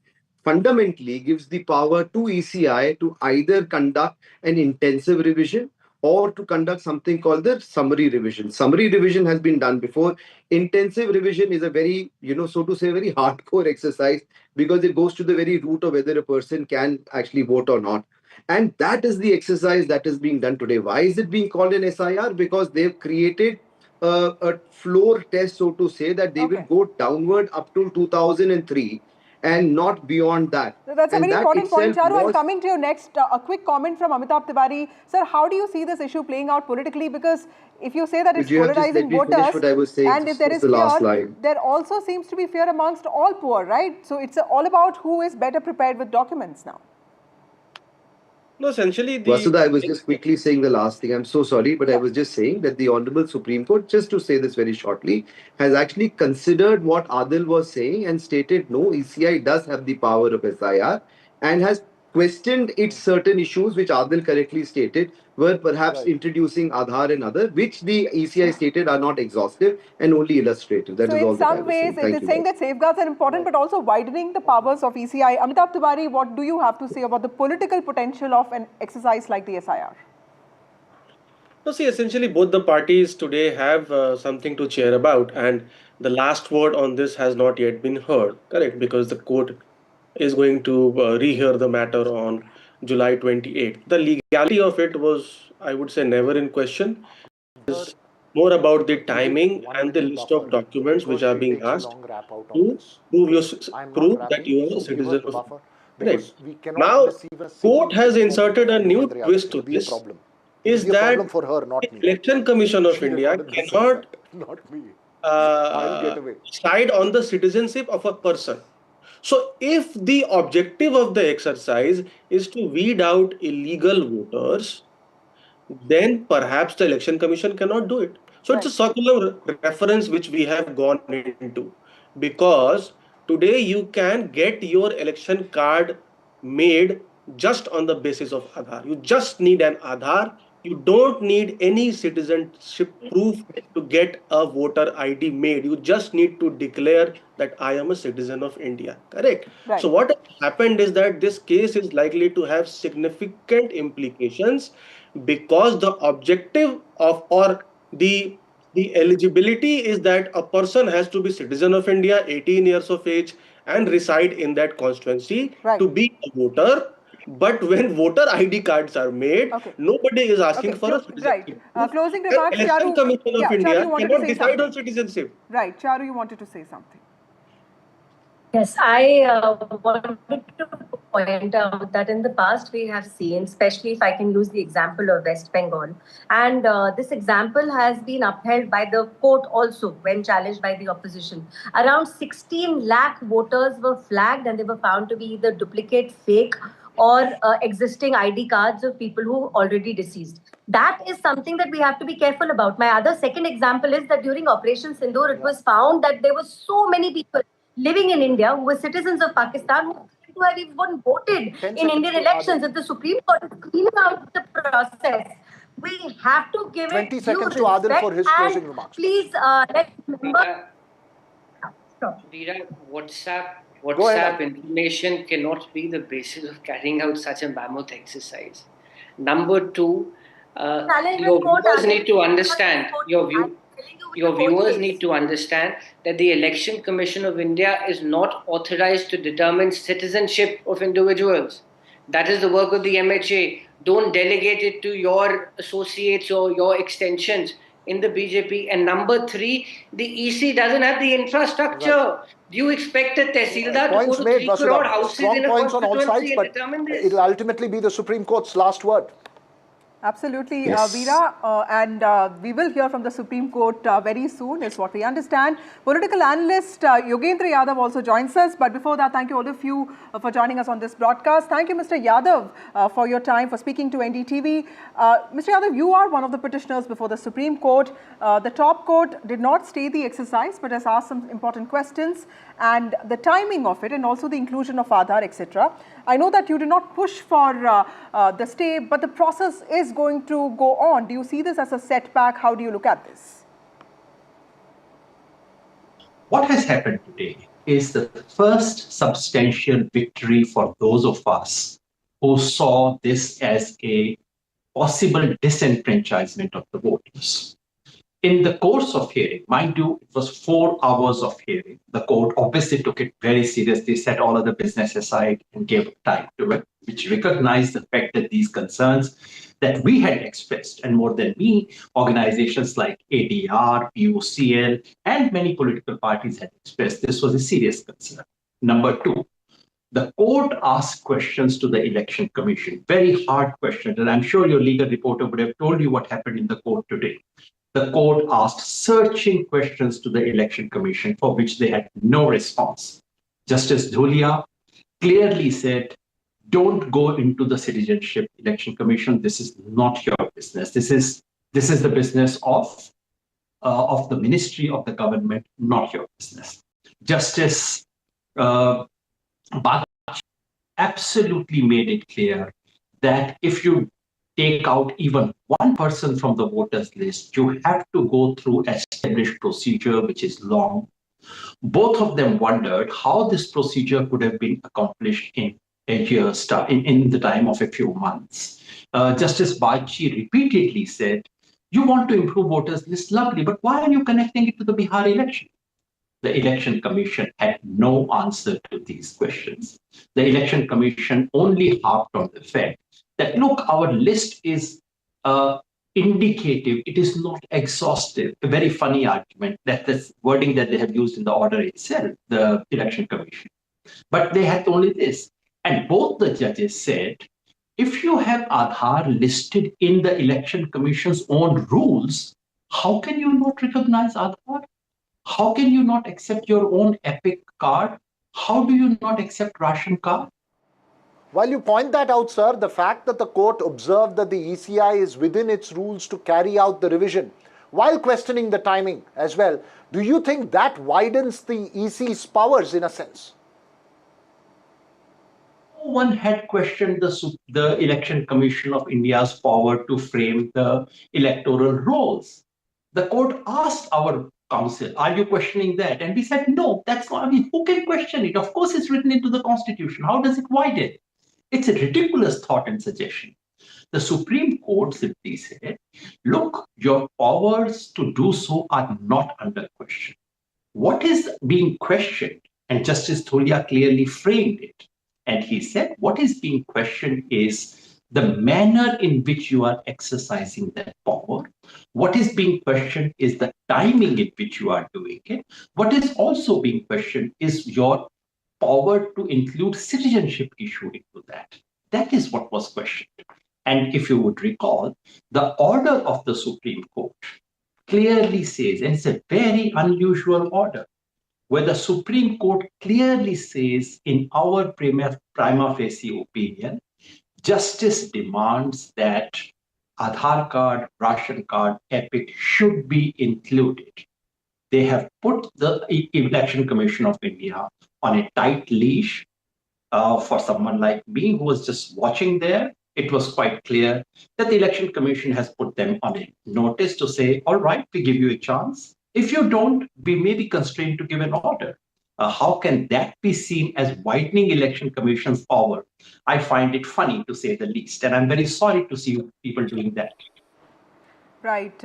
fundamentally gives the power to ECI to either conduct an intensive revision or to conduct something called the summary revision. Summary revision has been done before. Intensive revision is a very, so to say, very hardcore exercise, because it goes to the very root of whether a person can actually vote or not. And that is the exercise that is being done today. Why is it being called an SIR? Because they've created a floor test, so to say, that they will go downward up to 2003 and not beyond that. That's a very important point, Charu. I'm coming to you next. A quick comment from Amitabh Tiwari. Sir, how do you see this issue playing out politically? Because if you say that it's polarizing voters, and if there is fear, there also seems to be fear amongst all poor, right? So it's all about who is better prepared with documents now. No, essentially, Vasudha, I was just quickly saying the last thing. I'm so sorry, but I was just saying that the Honorable Supreme Court, just to say this very shortly, has actually considered what Adil was saying and stated, no, ECI does have the power of SIR, and has questioned its certain issues, which Adil correctly stated, were perhaps introducing Aadhaar and other, which the ECI stated are not exhaustive and only illustrative. That is all that I was saying. So in some ways, it is saying that safeguards are important, but also widening the powers of ECI. Amitabh Tiwari, what do you have to say about the political potential of an exercise like the SIR? No, see, essentially both the parties today have something to cheer about, and the last word on this has not yet been heard, correct? Because the court is going to rehear the matter on July 28th. The legality of it was, I would say, never in question. more about the timing and the list of documents which are being asked to prove that you are a citizen of India. Right. Now, court has inserted a new twist to this, is that the Election Commission of India cannot decide on the citizenship of a person. So if the objective of the exercise is to weed out illegal voters, then perhaps the Election Commission cannot do it. So it's a circular reference which we have gone into, because today you can get your election card made just on the basis of Aadhaar. You just need an Aadhaar. You don't need any citizenship proof to get a voter ID made. You just need to declare that I am a citizen of India. Correct? Right. So what happened is that this case is likely to have significant implications, because the objective of, or the eligibility is that a person has to be citizen of India, 18 years of age, and reside in that constituency to be a voter. But when voter ID cards are made, nobody is asking for a citizenship. Right. Closing remarks, The Election Commission of India cannot decide on citizenship. Right. Charu, you wanted to say something. Yes, I wanted to point out that in the past we have seen, especially if I can use the example of West Bengal, and this example has been upheld by the court also when challenged by the opposition. Around 16 lakh voters were flagged and they were found to be either duplicate, fake, or existing ID cards of people who already deceased. That is something that we have to be careful about. My second example is that during Operation Sindoor, it was found that there were so many people living in India who were citizens of Pakistan who have even voted in Indian elections. If the Supreme Court is cleaning out the process, we have to give 20 it seconds due to Adil respect. for his closing remarks. Please let's remember. Veera, WhatsApp information cannot be the basis of carrying out such a mammoth exercise. Number two, your viewers need to understand. Your viewers need to understand that the Election Commission of India is not authorized to determine citizenship of individuals. That is the work of the MHA. Don't delegate it to your associates or your extensions in the BJP. And number three, the EC doesn't have the infrastructure. Do you expect a Tehsildar to go to 3 crore houses in a constituency and determine this? It'll ultimately be the Supreme Court's last word. Absolutely, Yes. Veera, and we will hear from the Supreme Court very soon, is what we understand. Political analyst Yogendra Yadav also joins us, but before that, thank you all of you for joining us on this broadcast. Thank you, Mr. Yadav, for your time, for speaking to NDTV. Mr. Yadav, you are one of the petitioners before the Supreme Court. The top court did not stay the exercise, but has asked some important questions, and the timing of it, and also the inclusion of Aadhaar, etc. I know that you did not push for the stay, but the process is going to go on. Do you see this as a setback? How do you look at this? What has happened today is the first substantial victory for those of us who saw this as a possible disenfranchisement of the voters. In the course of hearing, mind you, it was 4 hours of hearing. The court obviously took it very seriously, set all other business aside and gave time to it, which recognized the fact that these concerns that we had expressed, and more than me, organizations like ADR, POCL, and many political parties had expressed, this was a serious concern. Number two, the court asked questions to the Election Commission, very hard questions, and I'm sure your legal reporter would have told you what happened in the court today. The court asked searching questions to the Election Commission for which they had no response. Justice Dhulia clearly said, don't go into the Citizenship Election Commission. This is not your business. This is the business of the Ministry of the Government, not your business. Justice Bhagat absolutely made it clear that if you take out even one person from the voters list, you have to go through established procedure, which is long. Both of them wondered how this procedure could have been accomplished in a year's time, in the time of a few months. Justice Bachi repeatedly said, you want to improve voters list, lovely, but why are you connecting it to the Bihar election? The Election Commission had no answer to these questions. The Election Commission only harped on the fact that, look, our list is indicative, it is not exhaustive. A very funny argument, that this wording that they have used in the order itself, the Election Commission. But they had only this. And both the judges said, if you have Aadhaar listed in the Election Commission's own rules, how can you not recognize Aadhaar? How can you not accept your own Epic card? How do you not accept ration card? While you point that out, sir, the fact that the court observed that the ECI is within its rules to carry out the revision, while questioning the timing as well, do you think that widens the EC's powers in a sense? No one had questioned the Election Commission of India's power to frame the electoral rolls. The court asked our counsel, are you questioning that? And we said, no, that's not, I mean, who can question it? Of course, it's written into the Constitution. How does it widen? It's a ridiculous thought and suggestion. The Supreme Court simply said, look, your powers to do so are not under question. What is being questioned? And Justice Tholia clearly framed it. And he said, what is being questioned is the manner in which you are exercising that power. What is being questioned is the timing in which you are doing it. What is also being questioned is your power to include citizenship issue into that. That is what was questioned. And if you would recall, the order of the Supreme Court clearly says, and it's a very unusual order, where the Supreme Court clearly says in our prima facie opinion, justice demands that Aadhaar card, ration card, Epic should be included. They have put the Election Commission of India on a tight leash. For someone like me who was just watching there, it was quite clear that the Election Commission has put them on a notice to say, all right, we give you a chance. If you don't, we may be constrained to give an order. How can that be seen as widening Election Commission's power? I find it funny, to say the least, and I'm very sorry to see people doing that. Right.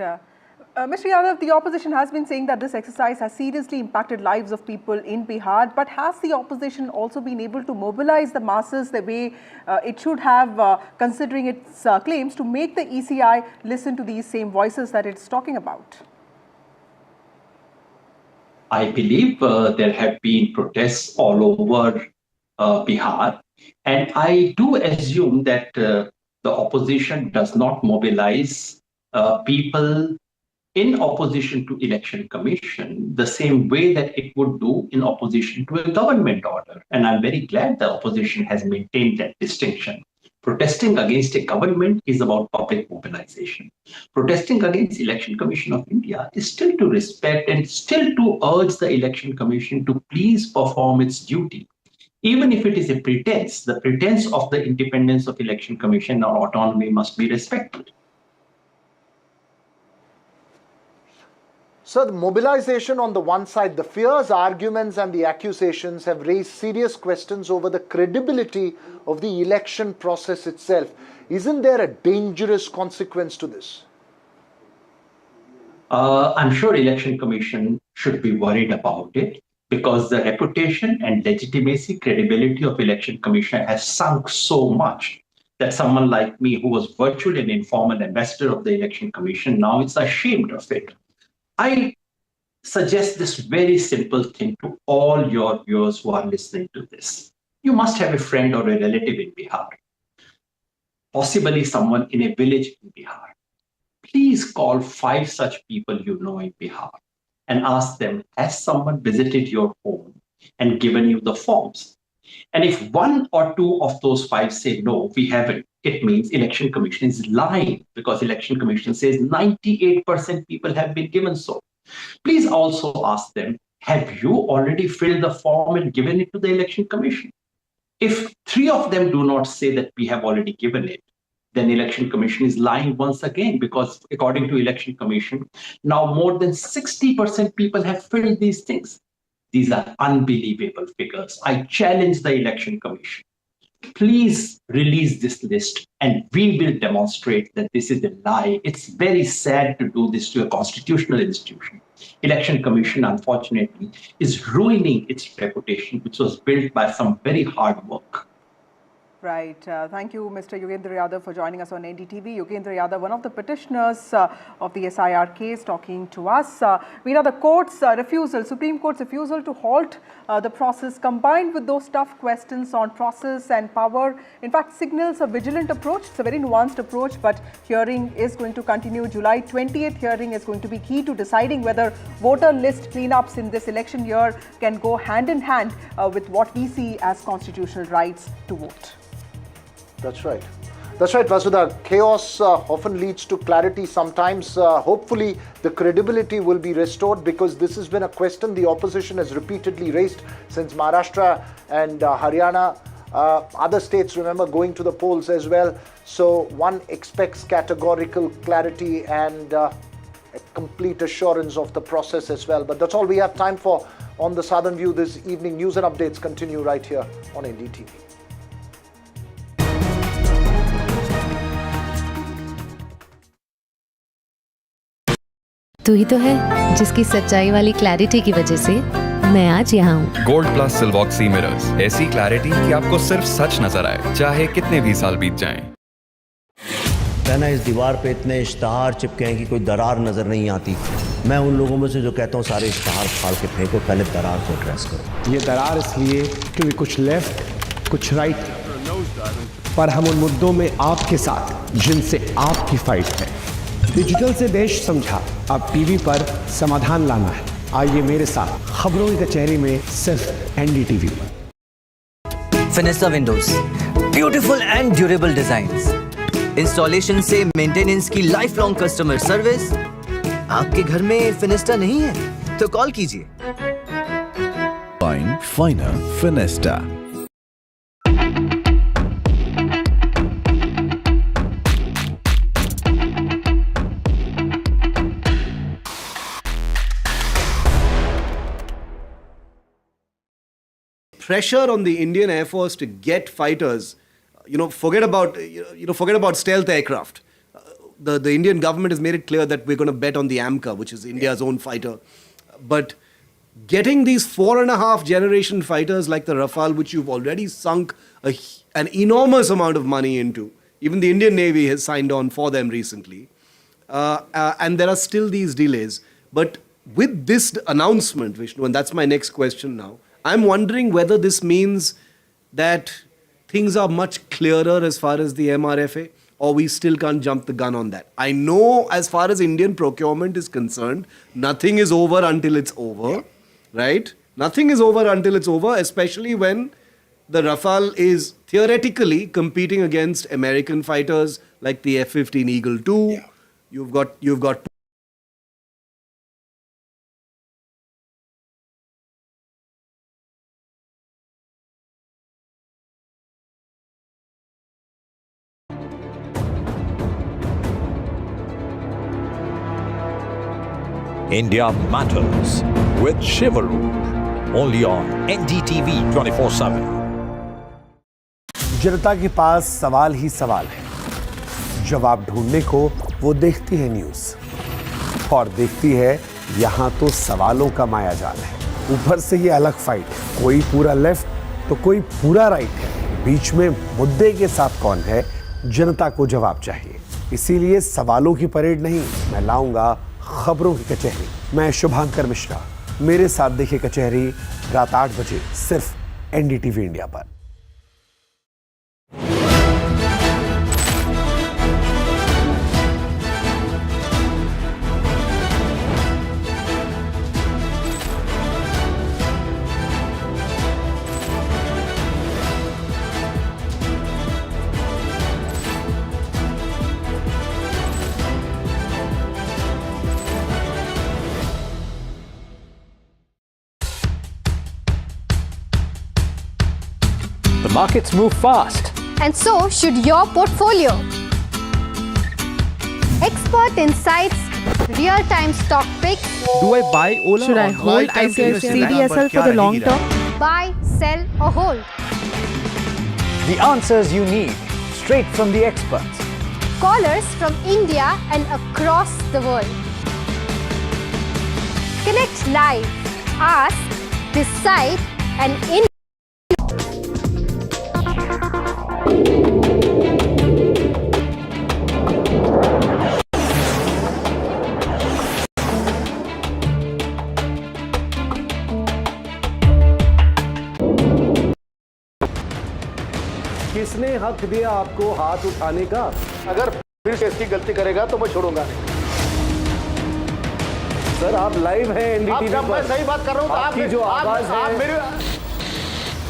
Mr. Yadav, the opposition has been saying that this exercise has seriously impacted lives of people in Bihar, but has the opposition also been able to mobilize the masses the way it should have, considering its claims to make the ECI listen to these same voices that it's talking about? I believe there have been protests all over Bihar, and I do assume that the opposition does not mobilize people in opposition to Election Commission the same way that it would do in opposition to a government order. And I'm very glad the opposition has maintained that distinction. Protesting against a government is about public mobilization. Protesting against Election Commission of India is still to respect and still to urge the Election Commission to please perform its duty. Even if it is a pretense, the pretense of the independence of Election Commission or autonomy must be respected. So the mobilization on the one side, the fears, arguments and the accusations have raised serious questions over the credibility of the election process itself. Isn't there a dangerous consequence to this? I'm sure Election Commission should be worried about it, because the reputation and legitimacy, credibility of Election Commission has sunk so much that someone like me, who was virtually an informal ambassador of the Election Commission, now is ashamed of it. I suggest this very simple thing to all your viewers who are listening to this. You must have a friend or a relative in Bihar, possibly someone in a village in Bihar. Please call 5 such people you know in Bihar and ask them, has someone visited your home and given you the forms? And if 1 or 2 of those 5 say, no, we haven't, it means Election Commission is lying, because Election Commission says 98% people have been given so. Please also ask them, have you already filled the form and given it to the Election Commission? If 3 of them do not say that we have already given it, then Election Commission is lying once again, because according to Election Commission, now more than 60% people have filled these things. These are unbelievable figures. I challenge the Election Commission. Please release this list and we will demonstrate that this is a lie. It's very sad to do this to a constitutional institution. Election Commission, unfortunately, is ruining its reputation, which was built by some very hard work. Right. Thank you, Mr. Yogendra Yadav, for joining us on NDTV. Yogendra Yadav, one of the petitioners of the SIR case, talking to us. Veena, the court's refusal, Supreme Court's refusal to halt the process, combined with those tough questions on process and power, in fact, signals a vigilant approach. It's a very nuanced approach, but hearing is going to continue. July 20th hearing is going to be key to deciding whether voter list cleanups in this election year can go hand in hand with what we see as constitutional rights to vote. That's right. That's right, Vasudha. Chaos often leads to clarity sometimes. Hopefully, the credibility will be restored, because this has been a question the opposition has repeatedly raised since Maharashtra and Haryana. Other states, remember, going to the polls as well. So one expects categorical clarity and a complete assurance of the process as well. But that's all we have time for on the Southern View this evening. News and updates continue right here on NDTV. तू ही तो है जिसकी सच्चाई वाली clarity की वजह से मैं आज यहाँ हूँ। गोल्ड प्लस सिल्वॉक्सी मिरर्स, ऐसी क्लैरिटी कि आपको सिर्फ सच नजर आए, चाहे कितने भी साल बीत जाएं। कहना इस दीवार पे इतने इश्तहार चिपके हैं कि कोई दरार नजर नहीं आती। मैं उन लोगों में से जो कहता हूँ सारे इश्तहार फाड़ के फेंको, पहले दरार को एड्रेस करो। ये दरार इसलिए क्योंकि कुछ लेफ्ट कुछ राइट, पर हम उन मुद्दों में आपके साथ जिनसे आपकी फाइट है। डिजिटल से देश समझा, अब टीवी पर समाधान लाना है। आइए मेरे साथ खबरों की कचहरी में सिर्फ एनडीटीवी पर। Finesta windows, beautiful and durable designs, installation से मेंटेनेंस की लाइफ लॉन्ग कस्टमर सर्विस। आपके घर में फिनिस्टा नहीं है तो कॉल कीजिए। फाइनर फिनिस्टा। Pressure on the Indian Air Force to get fighters, forget about stealth aircraft. The Indian government has made it clear that we're going to bet on the AMCA, which is India's own fighter. But getting these 4.5 generation fighters like the Rafale, which you've already sunk an enormous amount of money into, even the Indian Navy has signed on for them recently, and there are still these delays. But with this announcement, Vishnu, and that's my next question now, I'm wondering whether this means that things are much clearer as far as the MRFA, or we still can't jump the gun on that. I know as far as Indian procurement is concerned, nothing is over until it's over, right? Nothing is over until it's over, especially when the Rafale is theoretically competing against American fighters like the F-15 Eagle II. Yeah. You've got India Matters with Shivakumar, only on NDTV 24/7. जनता के पास सवाल ही सवाल है। जवाब ढूंढने को वो देखती है न्यूज़, और देखती है यहाँ तो सवालों का मायाजाल है। ऊपर से ये अलग फाइट है, कोई पूरा लेफ्ट तो कोई पूरा राइट है। बीच में मुद्दे के साथ कौन है, जनता को जवाब चाहिए। इसीलिए सवालों की परेड नहीं, मैं लाऊंगा खबरों की कचहरी। मैं शुभांकर मिश्रा, मेरे साथ देखिए कचहरी रात 8 बजे सिर्फ एनडीटीवी इंडिया पर। The markets move fast. And so should your portfolio. Expert insights, real-time stock picks. Do I buy Ola? Should I hold CDSL for the long term? Buy, sell or hold. The answers you need, straight from the experts. Callers from India and across the world. Connect live, ask, decide and किसने हक दिया आपको हाथ उठाने का? अगर फिर से इसकी गलती करेगा तो मैं छोड़ूंगा नहीं। सर आप लाइव हैं एनडीटीवी पर। मैं सही बात कर रहा हूं तो आपकी जो आवाज है,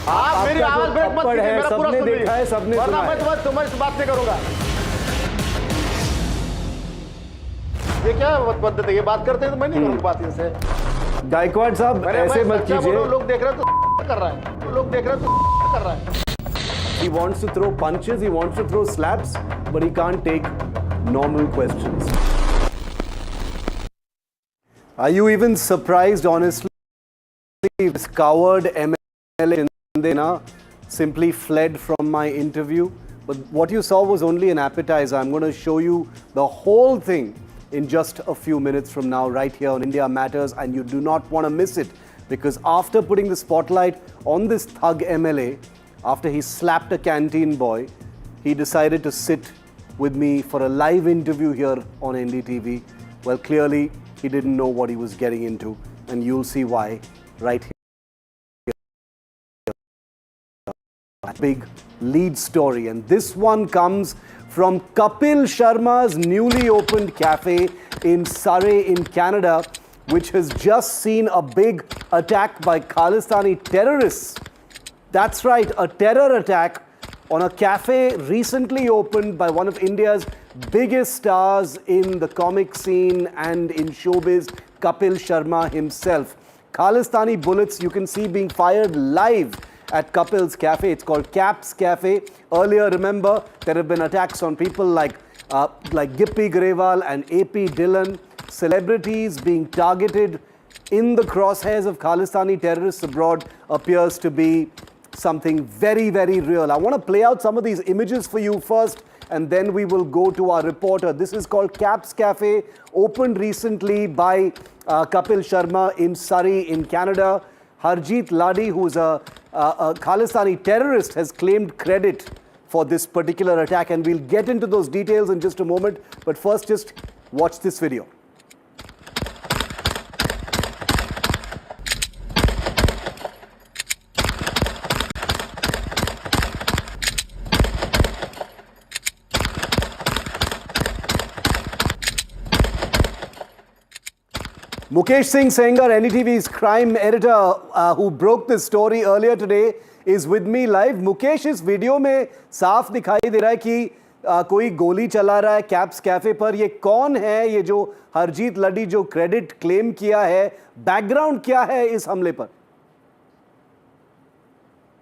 आप मेरी आवाज ब्रेक मत कीजिए, मेरा पूरा सबने सुन लीजिए, देखा है, सबने वरना सुना मैं है। तुम्हारी बात नहीं करूंगा। ये क्या पद्धति है? ये बात करते हैं तो मैं नहीं करूंगा बात इनसे। गायकवाड़ साहब ऐसे मत कीजिए। लोग देख रहे हैं तो कर रहा है, लोग देख रहे हैं तो कर रहा है। He wants to throw punches, he wants to throw slaps, but he can't take normal questions. Are you even surprised, honestly, this coward MLA Indena simply fled from my interview? But what you saw was only an appetizer. I'm going to show you the whole thing in just a few minutes from now, right here on India Matters, and you do not want to miss it, because after putting the spotlight on this thug MLA, after he slapped a canteen boy, he decided to sit with me for a live interview here on NDTV. Well, clearly, he didn't know what he was getting into, and you'll see why right here. A big lead story, and this one comes from Kapil Sharma's newly opened cafe in Surrey in Canada, which has just seen a big attack by Khalistani terrorists. That's right, a terror attack on a cafe recently opened by one of India's biggest stars in the comic scene and in showbiz, Kapil Sharma himself. Khalistani bullets you can see being fired live at Kapil's cafe. It's called Caps Cafe. Earlier, remember, there have been attacks on people like Gippy Grewal and AP Dillon, celebrities being targeted in the crosshairs of Khalistani terrorists abroad appears to be something very, very real. I want to play out some of these images for you first, and then we will go to our reporter. This is called Caps Cafe, opened recently by Kapil Sharma in Surrey in Canada. Harjeet Ladi, who is a Khalistani terrorist, has claimed credit for this particular attack, and we'll get into those details in just a moment. But first, just watch this video. Mukesh Singh Sengar, NDTV's crime editor, who broke this story earlier today, is with me live. Mukesh, इस video में साफ दिखाई दे रहा है कि कोई गोली चला रहा है कैप्स कैफे पर. ये कौन है? ये जो हरजीत लडी जो क्रेडिट क्लेम किया है, बैकग्राउंड क्या है इस हमले पर?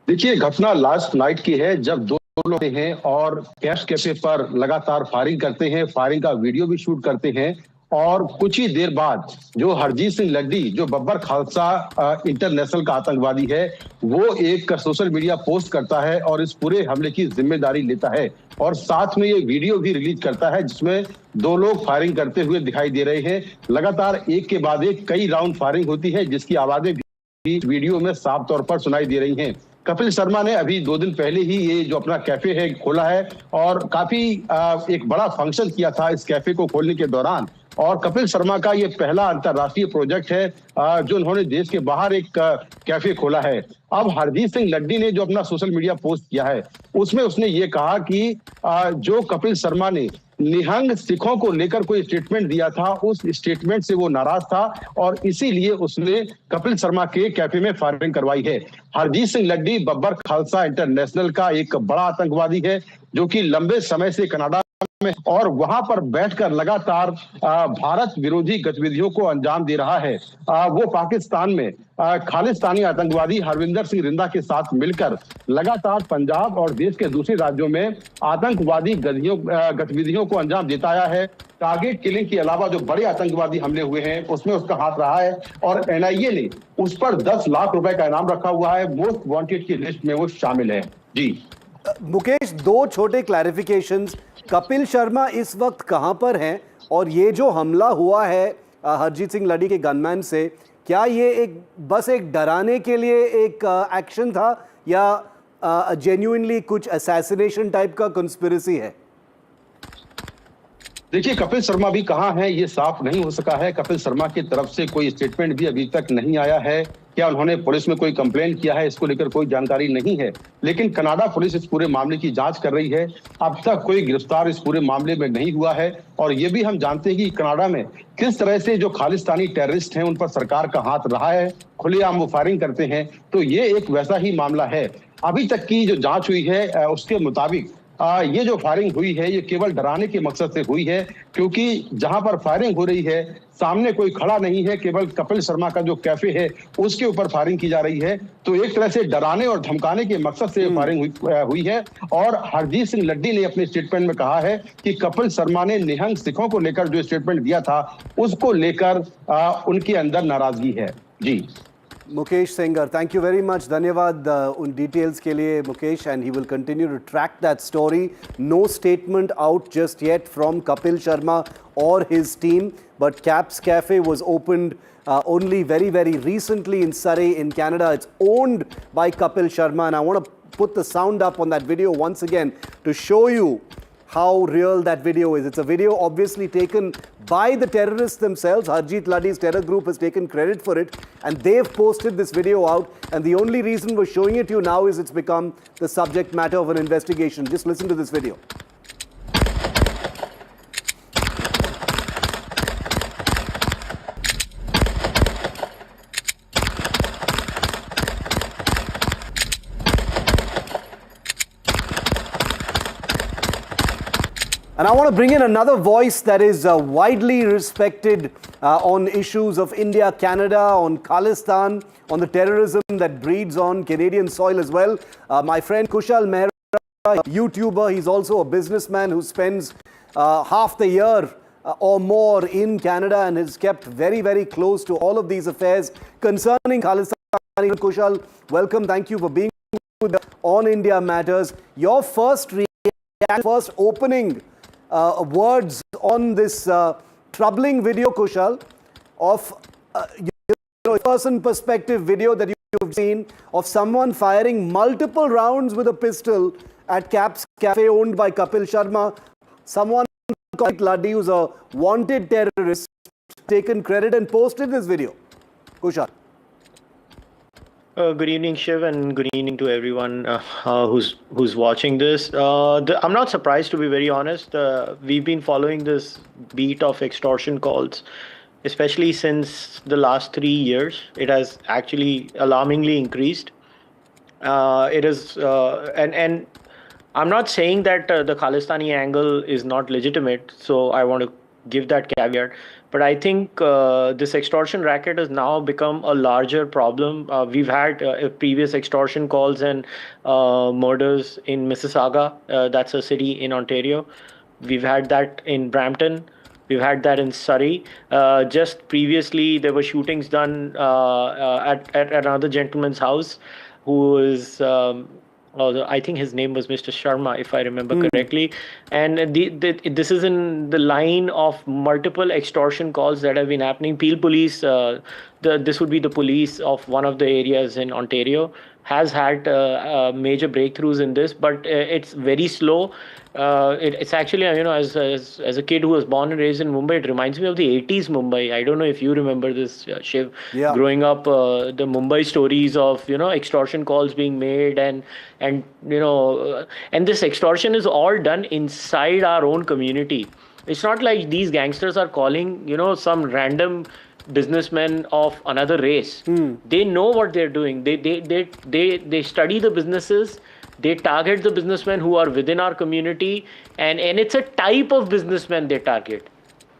देखिए, घटना लास्ट नाइट की है जब दो लोग हैं और कैप्स कैफे पर लगातार फायरिंग करते हैं, फायरिंग का वीडियो भी शूट करते हैं. और कुछ ही देर बाद जो हरजीत सिंह लड्डी, जो बब्बर खालसा इंटरनेशनल का आतंकवादी है, वो एक सोशल मीडिया पोस्ट करता है और इस पूरे हमले की जिम्मेदारी लेता है और साथ में ये वीडियो भी रिलीज करता है जिसमें दो लोग फायरिंग करते हुए दिखाई दे रहे हैं. लगातार एक के बाद एक कई राउंड फायरिंग होती है जिसकी आवाजें भी वीडियो में साफ तौर पर सुनाई दे रही हैं. कपिल शर्मा ने अभी 2 दिन पहले ही ये जो अपना कैफे है खोला है और काफी एक बड़ा फंक्शन किया था इस कैफे को खोलने के दौरान. और कपिल शर्मा का ये पहला अंतर्राष्ट्रीय प्रोजेक्ट है जो उन्होंने देश के बाहर एक कैफे खोला है. अब हरजीत सिंह लड्डी ने जो अपना सोशल मीडिया पोस्ट किया है उसमें उसने ये कहा कि जो कपिल शर्मा ने निहंग सिखों को लेकर कोई स्टेटमेंट दिया था, उस स्टेटमेंट से वो नाराज था और इसीलिए उसने कपिल शर्मा के कैफे में फायरिंग करवाई है. हरजीत सिंह लड्डी बब्बर खालसा इंटरनेशनल का एक बड़ा आतंकवादी है जो कि लंबे समय से कनाडा में और वहां पर बैठकर लगातार भारत विरोधी गतिविधियों को अंजाम दे रहा है. वो पाकिस्तान में खालिस्तानी आतंकवादी हरविंदर सिंह रिंदा के साथ मिलकर लगातार पंजाब और देश के दूसरे राज्यों में आतंकवादी गतिविधियों को अंजाम देता आया है. टारगेट किलिंग के अलावा जो बड़े आतंकवादी हमले हुए हैं उसमें उसका हाथ रहा है और NIA ने उस पर 10 लाख रुपए का इनाम रखा हुआ है. मोस्ट वांटेड की लिस्ट में वो शामिल है. जी मुकेश, 2 छोटे क्लैरिफिकेशंस. कपिल शर्मा इस वक्त कहां पर हैं और ये जो हमला हुआ है हरजीत सिंह लडी के गनमैन से, क्या ये बस एक डराने के लिए एक एक्शन था या जेन्युइनली कुछ असैसिनेशन टाइप का कंस्पिरेसी है? देखिए, कपिल शर्मा भी कहाँ हैं ये साफ नहीं हो सका है। कपिल शर्मा की तरफ से कोई स्टेटमेंट भी अभी तक नहीं आया है। क्या उन्होंने पुलिस में कोई कंप्लेंट किया है, इसको लेकर कोई जानकारी नहीं है। लेकिन कनाडा पुलिस इस पूरे मामले की जांच कर रही है। अब तक कोई गिरफ्तार इस पूरे मामले में नहीं हुआ है। और ये भी हम जानते हैं कि कनाडा में किस तरह से जो खालिस्तानी टेररिस्ट हैं उन पर सरकार का हाथ रहा है, खुलेआम वो फायरिंग करते हैं। तो ये एक वैसा ही मामला है। अभी तक की जो जांच हुई है उसके मुताबिक ये जो फायरिंग हुई है ये केवल डराने के मकसद से हुई है, क्योंकि जहां पर फायरिंग हो रही है सामने कोई खड़ा नहीं है, केवल कपिल शर्मा का जो कैफे है उसके ऊपर फायरिंग की जा रही है। तो एक तरह से डराने और धमकाने के मकसद से फायरिंग हुई है। और हरजीत सिंह लड्डी ने अपने स्टेटमेंट में कहा है कि कपिल शर्मा ने निहंग सिखों को लेकर जो स्टेटमेंट दिया था उसको लेकर उनके अंदर नाराजगी है। जी Mukesh Sengar, thank you very much. Dhanyavad un details ke liye Mukesh, and he will continue to track that story. No statement out just yet from Kapil Sharma or his team, but Caps Cafe was opened only very recently in Surrey in Canada. It's owned by Kapil Sharma, and I want to put the sound up on that video once again to show you how real that video is. It's a video obviously taken by the terrorists themselves. Harjeet Laddi's terror group has taken credit for it, and they've posted this video out. And the only reason we're showing it to you now is it's become the subject matter of an investigation. Just listen to this video. And I want to bring in another voice that is widely respected on issues of India, Canada, on Khalistan, on the terrorism that breeds on Canadian soil as well. My friend Kushal Mehra, YouTuber, he's also a businessman who spends half the year or more in Canada and is kept very close to all of these affairs concerning Khalistan. Kushal, welcome. Thank you for being with us on India Matters. Your first opening words on this troubling video, Kushal, of person perspective video that you've seen of someone firing multiple rounds with a pistol at Caps Cafe owned by Kapil Sharma. Someone called Laddi, who's a wanted terrorist, taken credit and posted this video. Kushal. Good evening, Shiv, and good evening to everyone who's watching this. I'm not surprised, to be very honest. We've been following this beat of extortion calls, especially since the last 3 years. It has actually alarmingly increased. It is, and I'm not saying that the Khalistani angle is not legitimate, so I want to give that caveat. But I think this extortion racket has now become a larger problem. We've had previous extortion calls and murders in Mississauga. That's a city in Ontario. We've had that in Brampton. We've had that in Surrey. Just previously, there were shootings done at another gentleman's house who is... I think his name was Mr. Sharma, if I remember correctly. And this is in the line of multiple extortion calls that have been happening. Peel Police, this would be the police of one of the areas in Ontario, has had major breakthroughs in this, but it's very slow. It's actually, as a kid who was born and raised in Mumbai, it reminds me of the 80s Mumbai. I don't know if you remember this, Shiv. Yeah. Growing up, the Mumbai stories of, extortion calls being made and this extortion is all done inside our own community. It's not like these gangsters are calling, some random businessmen of another race. They know what they're doing. They study the businesses. They target the businessmen who are within our community, and it's a type of businessman they target.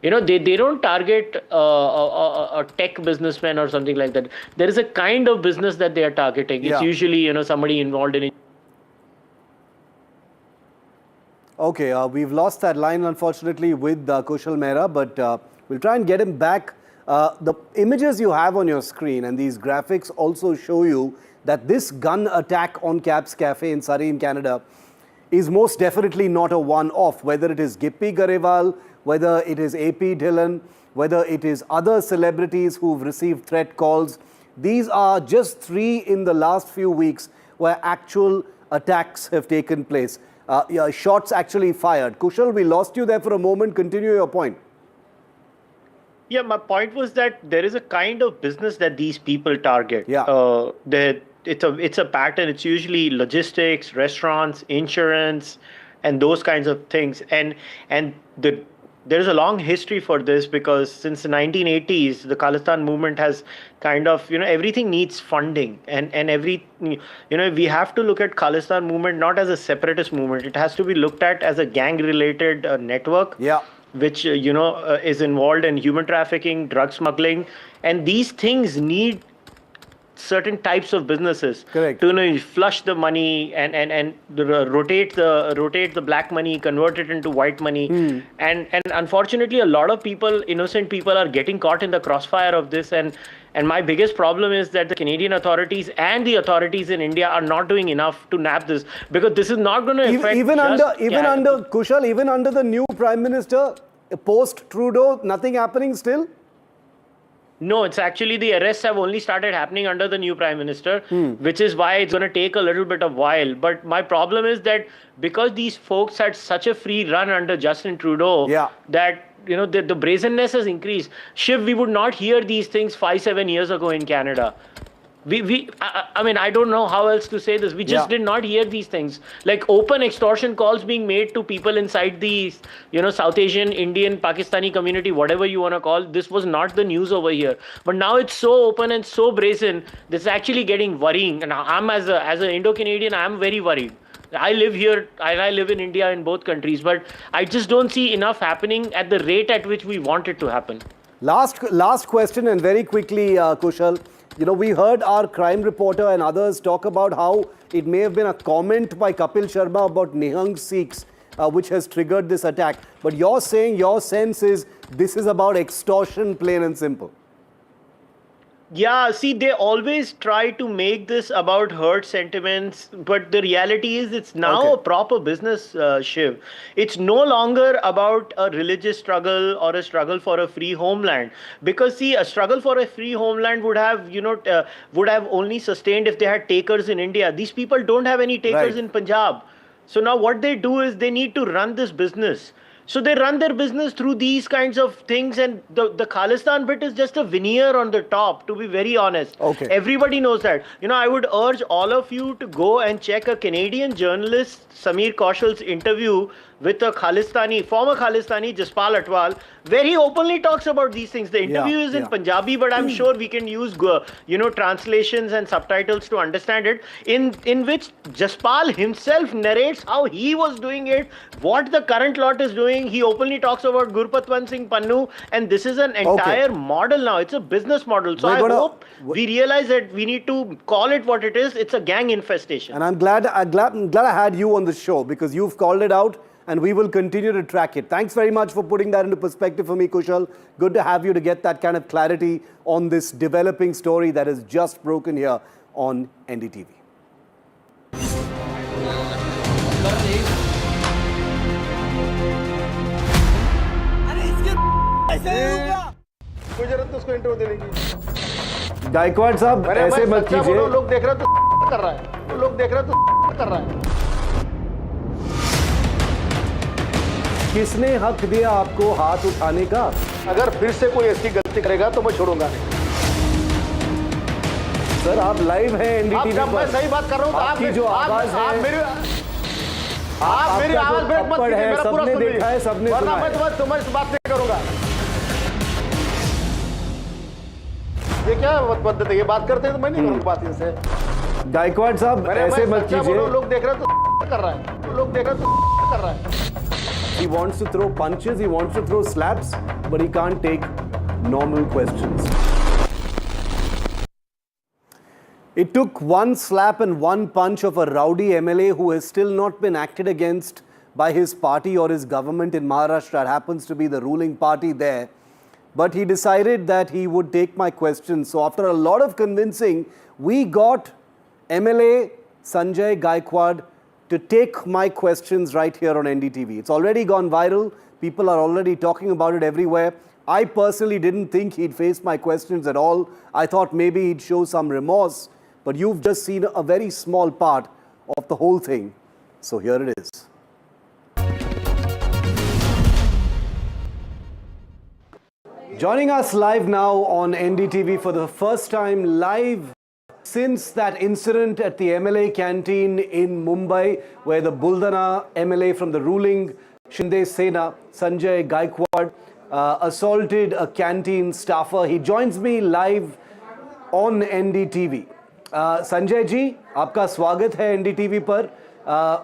They don't target a tech businessman or something like that. There is a kind of business that they are targeting. It's usually somebody involved in it. Okay, we've lost that line unfortunately with Kushal Mehra, but we'll try and get him back. The images you have on your screen and these graphics also show you that this gun attack on Caps Cafe in Surrey in Canada is most definitely not a one-off. Whether it is Gippy Garewal, whether it is AP Dhillon, whether it is other celebrities who've received threat calls, these are just 3 in the last few weeks where actual attacks have taken place. shots actually fired. Kushal, we lost you there for a moment. Continue your point. Yeah, my point was that there is a kind of business that these people target. Yeah. It's a pattern. It's usually logistics, restaurants, insurance, and those kinds of things. And there's a long history for this, because since the 1980s, the Khalistan movement has kind of, everything needs funding, and we have to look at Khalistan movement not as a separatist movement. It has to be looked at as a gang-related network. Yeah. Which is involved in human trafficking, drug smuggling, and these things need certain types of businesses. Correct. To flush the money and rotate the black money, convert it into white money, and unfortunately a lot of people, innocent people, are getting caught in the crossfire of this. And my biggest problem is that the Canadian authorities and the authorities in India are not doing enough to nab this, because this is not going to affect even under Kushal, even under the new Prime Minister, post Trudeau, nothing happening still? No, it's actually the arrests have only started happening under the new Prime Minister, which is why it's going to take a little bit of while. But my problem is that because these folks had such a free run under Justin Trudeau, that the brazenness has increased. Shiv, we would not hear these things 5-7 years ago in Canada. I mean, I don't know how else to say this. We just did not hear these things. Like open extortion calls being made to people inside the, South Asian, Indian, Pakistani community, whatever you want to call. This was not the news over here. But now it's so open and so brazen, this is actually getting worrying. And I'm as an Indo-Canadian, I'm very worried. I live here, I live in India, in both countries, but I just don't see enough happening at the rate at which we want it to happen. Last question, and very quickly, Kushal. We heard our crime reporter and others talk about how it may have been a comment by Kapil Sharma about Nihang Sikhs, which has triggered this attack. But you're saying your sense is this is about extortion, plain and simple. Yeah, see, they always try to make this about hurt sentiments, but the reality is it's now a proper business, Shiv. It's no longer about a religious struggle or a struggle for a free homeland. Because, see, a struggle for a free homeland would have, would have only sustained if they had takers in India. These people don't have any takers in Punjab. So now what they do is they need to run this business. So they run their business through these kinds of things, and the Khalistan bit is just a veneer on the top, to be very honest. Everybody knows that. I would urge all of you to go and check a Canadian journalist, Samir Kaushal's interview with a former Khalistani, Jaspal Atwal, where he openly talks about these things. The interview is in Punjabi, but I'm sure we can use, translations and subtitles to understand it, in which Jaspal himself narrates how he was doing it, what the current lot is doing. He openly talks about Gurpatwant Singh Pannu, and this is an entire model now. It's a business model. So I hope we realize that we need to call it what it is. It's a gang infestation. And I'm glad I had you on the show, because you've called it out, and we will continue to track it. Thanks very much for putting that into perspective for me, Kushal. Good to have you to get that kind of clarity on this developing story that has just broken here on NDTV. Gaekwad साहब ऐसे मत कीजिए. लोग देख रहे तो कर रहा है. लोग देख रहे तो कर रहा है. किसने हक दिया आपको हाथ उठाने का? अगर फिर से कोई ऐसी गलती करेगा तो मैं छोड़ूंगा नहीं. सर, आप लाइव हैं एनडीटीवी पर. मैं सही बात कर रहा हूं तो आपकी जो आवाज है, आप मेरी आवाज ब्रेक मत कीजिए. मेरा पूरा सबने देखा है, सबने सुना है. मैं तुम्हारी बात नहीं करूंगा. ये क्या पद्धति है? ये बात करते हैं तो मैं नहीं करूंगा बात इनसे. गायकवाड़ साहब ऐसे मत कीजिए. लोग देख रहे तो कर रहा है. लोग देख रहे तो कर रहा है. He wants to throw punches, he wants to throw slaps, but he can't take normal questions. It took one slap and one punch of a rowdy MLA who has still not been acted against by his party or his government in Maharashtra. It happens to be the ruling party there. But he decided that he would take my questions. So after a lot of convincing, we got MLA Sanjay Gaikwad to take my questions right here on NDTV. It's already gone viral. People are already talking about it everywhere. I personally didn't think he'd face my questions at all. I thought maybe he'd show some remorse. But you've just seen a very small part of the whole thing. So here it is. Joining us live now on NDTV for the first time live since that incident at the MLA canteen in Mumbai, where the Buldana MLA from the ruling Shinde Sena, Sanjay Gaikwad, assaulted a canteen staffer. He joins me live on NDTV. Sanjay ji, आपका स्वागत है NDTV पर।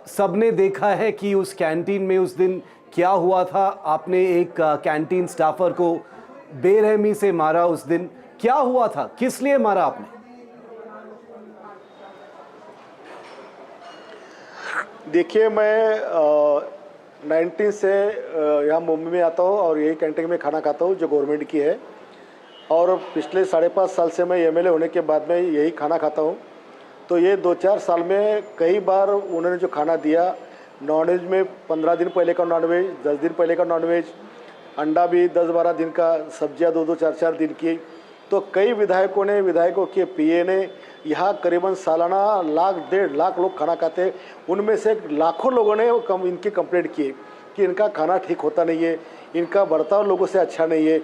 सबने देखा है कि उस canteen में उस दिन क्या हुआ था। आपने एक कैंटीन स्टाफर को बेरहमी से मारा। उस दिन क्या हुआ था, किस लिए मारा आपने? देखिए, मैं 19 से यहाँ मुंबई में आता हूँ और यही कैंटीन में खाना खाता हूँ जो गवर्नमेंट की है, और पिछले 5.5 साल से मैं MLA होने के बाद में यही खाना खाता हूँ। तो ये 2-4 साल में कई बार उन्होंने जो खाना दिया, नॉनवेज में 15 दिन पहले का नॉनवेज, 10 दिन पहले का नॉनवेज, अंडा भी 10-12 दिन का, सब्जियाँ 2-2, 4-4 दिन की। तो कई विधायकों के PA ने यहाँ करीबन सालाना 1.5 लाख लोग खाना खाते। उनमें से लाखों लोगों ने इनकी कंप्लेंट की कि इनका खाना ठीक होता नहीं है, इनका बर्ताव लोगों से अच्छा नहीं है,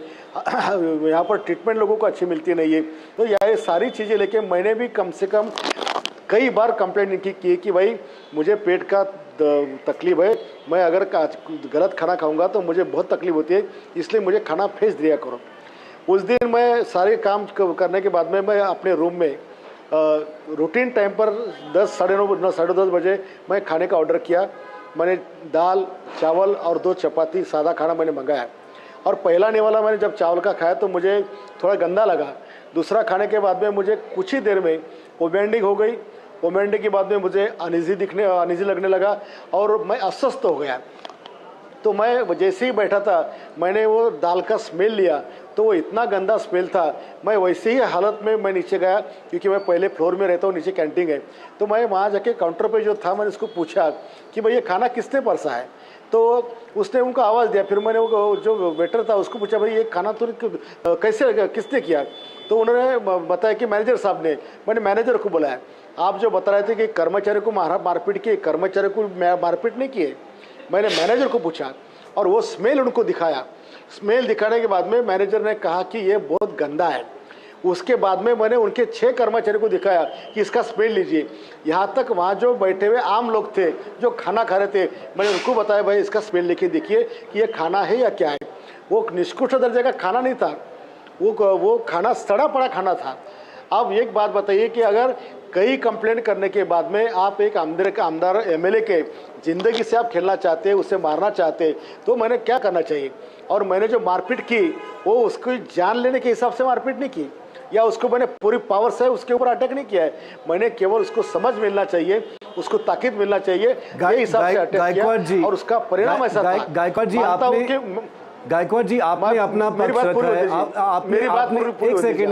यहाँ पर ट्रीटमेंट लोगों को अच्छी मिलती नहीं है। तो ये सारी चीज़ें लेके मैंने भी कम से कम कई बार कंप्लेंट इनकी की कि भाई मुझे पेट का तकलीफ है, मैं अगर गलत खाना खाऊंगा तो मुझे बहुत तकलीफ होती है, इसलिए मुझे खाना भेज दिया करो। उस दिन मैं सारे काम करने के बाद में मैं अपने रूम में रूटीन टाइम पर 10, साढ़े 9, साढ़े 10 बजे मैं खाने का ऑर्डर किया। मैंने दाल, चावल और 2 चपाती सादा खाना मैंने मंगाया। और पहला निवाला मैंने जब चावल का खाया तो मुझे थोड़ा गंदा लगा। दूसरा खाने के बाद में मुझे कुछ ही देर में वोमिटिंग हो गई। वोमिटिंग के बाद में मुझे अनईजी लगने लगा और मैं अस्वस्थ हो गया। तो मैं जैसे ही बैठा था, मैंने वो दाल का स्मेल लिया तो वो इतना गंदा स्मेल था। मैं वैसे ही हालत में मैं नीचे गया, क्योंकि मैं पहले फ्लोर में रहता हूँ, नीचे कैंटीन है। तो मैं वहाँ जाके काउंटर पे जो था, मैंने उसको पूछा कि भाई ये खाना किसने परसा है। तो उसने उनको आवाज़ दिया। फिर मैंने वो जो वेटर था उसको पूछा, भाई ये खाना तो कैसे, किसने किया। तो उन्होंने बताया कि मैनेजर साहब ने। मैंने मैनेजर को बुलाया। आप जो बता रहे थे कि कर्मचारी को मारपीट की, कर्मचारी को मारपीट नहीं किए। मैंने मैनेजर को पूछा और वो स्मेल उनको दिखाया। स्मेल दिखाने के बाद में मैनेजर ने कहा कि ये बहुत गंदा है। उसके बाद में मैंने उनके 6 कर्मचारी को दिखाया कि इसका स्मेल लीजिए। यहाँ तक वहाँ जो बैठे हुए आम लोग थे जो खाना खा रहे थे, मैंने उनको बताया भाई इसका स्मेल लेके देखिए कि ये खाना है या क्या है। वो निष्कृष्ट दर्जे का खाना नहीं था, वो खाना सड़ा पड़ा खाना था। अब एक बात बताइए कि अगर कई कंप्लेंट करने के बाद में आप एक आमदार MLA के ज़िंदगी से आप खेलना चाहते हैं, उसे मारना चाहते हैं, तो मैंने क्या करना चाहिए। और मैंने जो मारपीट की वो उसको जान लेने के हिसाब से मारपीट नहीं की, या उसको मैंने पूरी पावर से उसके ऊपर अटैक नहीं किया है। मैंने केवल उसको समझ मिलना चाहिए, उसको ताकीद मिलना चाहिए, ये हिसाब से अटैक किया और उसका परिणाम ऐसा था। गायकवाड़ जी, आपने अपना पक्ष रखा है।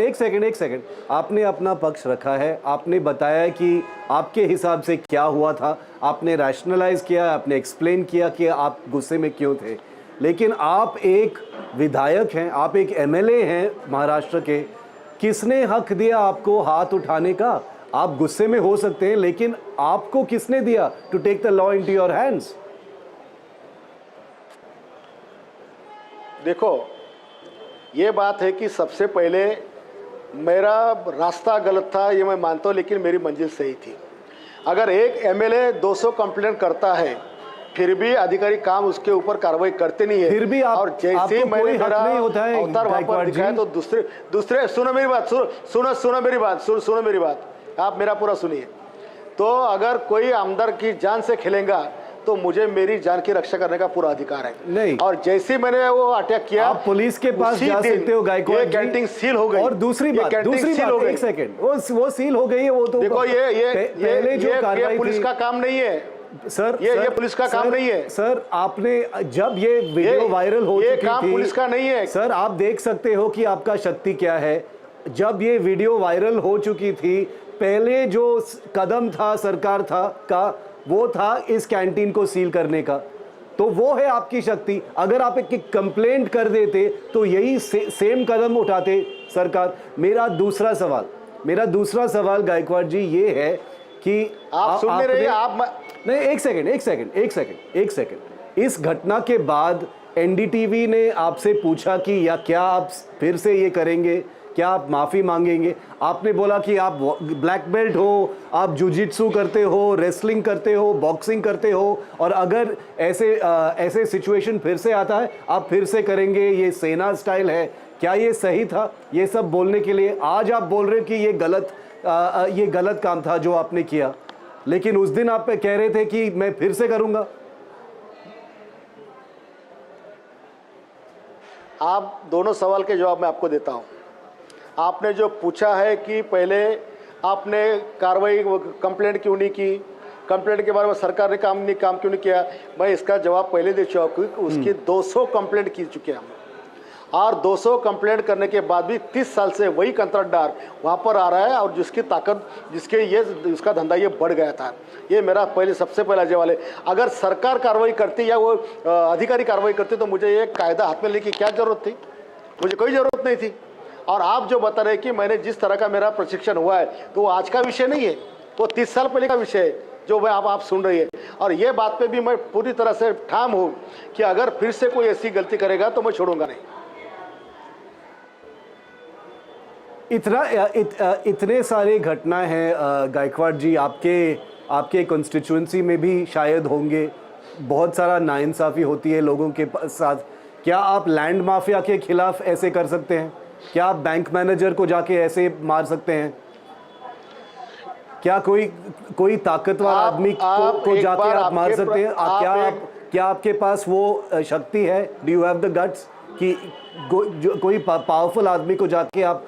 एक सेकंड, आपने अपना पक्ष रखा है। आपने बताया कि आपके हिसाब से क्या हुआ था, आपने रैशनलाइज किया, आपने एक्सप्लेन किया कि आप गुस्से में क्यों थे। लेकिन आप एक विधायक हैं, आप एक MLA हैं महाराष्ट्र के। किसने हक दिया आपको हाथ उठाने का? आप गुस्से में हो सकते हैं, लेकिन आपको किसने दिया to take the law into your hands? देखो, ये बात है कि सबसे पहले मेरा रास्ता गलत था, ये मैं मानता हूँ, लेकिन मेरी मंजिल सही थी। अगर एक MLA 200 कंप्लेंट करता है, फिर भी अधिकारी काम उसके ऊपर कार्रवाई करते नहीं है, फिर भी और जैसे ही मैंने मेरा अवतार वहाँ पर दिखाया तो दूसरे सुनो मेरी बात, सुनो मेरी बात, आप मेरा पूरा सुनिए। तो अगर कोई आमदार की जान से खेलेगा तो मुझे मेरी जान की रक्षा करने का पूरा अधिकार है। नहीं, और जैसे मैंने वो अटैक किया, आप पुलिस के पास जा सकते हो गायकवाड़ जी। कैंटीन सील हो गई। और दूसरी बात, एक सेकंड, वो सील हो गई है। वो तो देखो, ये पुलिस का काम नहीं है सर, ये पुलिस का काम नहीं है सर। आपने जब ये वीडियो वायरल हो चुकी थी, ये काम पुलिस का नहीं है सर। आप देख सकते हो कि आपका शक्ति क्या है। जब ये वीडियो वायरल हो चुकी थी, पहले जो कदम था सरकार का वो था इस कैंटीन को सील करने का। तो वो है आपकी शक्ति। अगर आप एक कंप्लेंट कर देते तो यही सेम कदम उठाते सरकार। मेरा दूसरा सवाल गायकवाड़ जी ये है कि आप सुन नहीं रहे। आप नहीं, एक सेकंड। इस घटना के बाद एनडीटीवी ने आपसे पूछा कि या क्या आप फिर से ये करेंगे, क्या आप माफ़ी मांगेंगे? आपने बोला कि आप ब्लैक बेल्ट हो, आप जुजित्सु करते हो, रेसलिंग करते हो, बॉक्सिंग करते हो, और अगर ऐसे सिचुएशन फिर से आता है आप फिर से करेंगे, ये सेना स्टाइल है। क्या ये सही था ये सब बोलने के लिए? आज आप बोल रहे हैं कि ये गलत काम था जो आपने किया, लेकिन उस दिन आप कह रहे थे कि मैं फिर से करूंगा। आप दोनों सवाल के जवाब मैं आपको देता हूं। आपने जो पूछा है कि पहले आपने कार्रवाई कंप्लेंट क्यों नहीं की, कंप्लेंट के बारे में सरकार ने काम क्यों नहीं किया, मैं इसका जवाब पहले दे चुका हूँ। उसकी 200 कंप्लेंट की चुके हैं हम, और 200 कंप्लेंट करने के बाद भी 30 साल से वही कंत्राटदार वहाँ पर आ रहा है, और जिसकी ताकत उसका धंधा ये बढ़ गया था। ये मेरा सबसे पहला सवाल है। अगर सरकार कार्रवाई करती या वो अधिकारी कार्रवाई करते तो मुझे ये कायदा हाथ में लेके क्या जरूरत थी? मुझे कोई ज़रूरत नहीं थी। और आप जो बता रहे हैं कि मैंने जिस तरह का मेरा प्रशिक्षण हुआ है, तो वो आज का विषय नहीं है, वो 30 साल पहले का विषय है जो मैं आप सुन रही है। और ये बात पे भी मैं पूरी तरह से ठाम हूँ कि अगर फिर से कोई ऐसी गलती करेगा तो मैं छोड़ूंगा नहीं। इतने सारे घटनाएं हैं गायकवाड़ जी, आपके कॉन्स्टिट्यूएंसी में भी शायद होंगे, बहुत सारा नाइंसाफ़ी होती है लोगों के साथ। क्या आप लैंड माफिया के खिलाफ ऐसे कर सकते हैं? क्या आप बैंक मैनेजर को जाके ऐसे मार सकते हैं? क्या कोई ताकतवर आदमी को जाके आप मार सकते हैं? क्या आपके पास वो शक्ति है? Do you have the guts कि कोई पावरफुल आदमी को जाके आप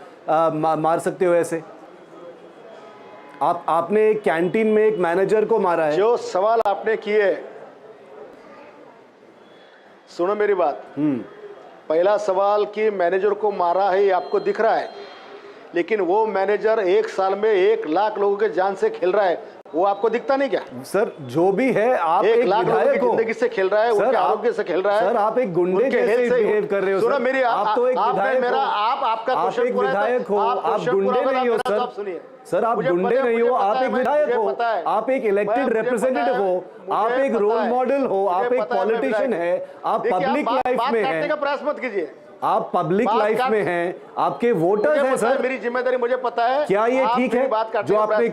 मार सकते हो ऐसे? आपने एक कैंटीन में एक मैनेजर को मारा है। जो सवाल आपने किए, सुनो मेरी बात। पहला सवाल कि मैनेजर को मारा है ये आपको दिख रहा है, लेकिन वो मैनेजर 1 साल में 1 लाख लोगों के जान से खेल रहा है, वो आपको दिखता नहीं क्या? सर जो भी है, आप 1 लाख लोगों की जिंदगी से खेल रहा है, उनके आरोग्य से खेल रहा है। सर आप एक गुंडे जैसे बिहेव कर रहे हो। सुनो मेरी, आप तो एक विधायक हो, आपका आप एक विधायक हो, आप गुंडे नहीं हो सर। सर आप गुंडे नहीं हो, आप एक विधायक हो, आप एक इलेक्टेड रिप्रेजेंटेटिव हो, आप एक रोल मॉडल हो, आप एक पॉलिटिशियन है, आप पब्लिक लाइफ में हैं। प्रयास मत कीजिए, आप पब्लिक लाइफ में हैं, आपके वोटर्स हैं सर। मेरी जिम्मेदारी मुझे पता है। क्या ये ठीक है जो आपने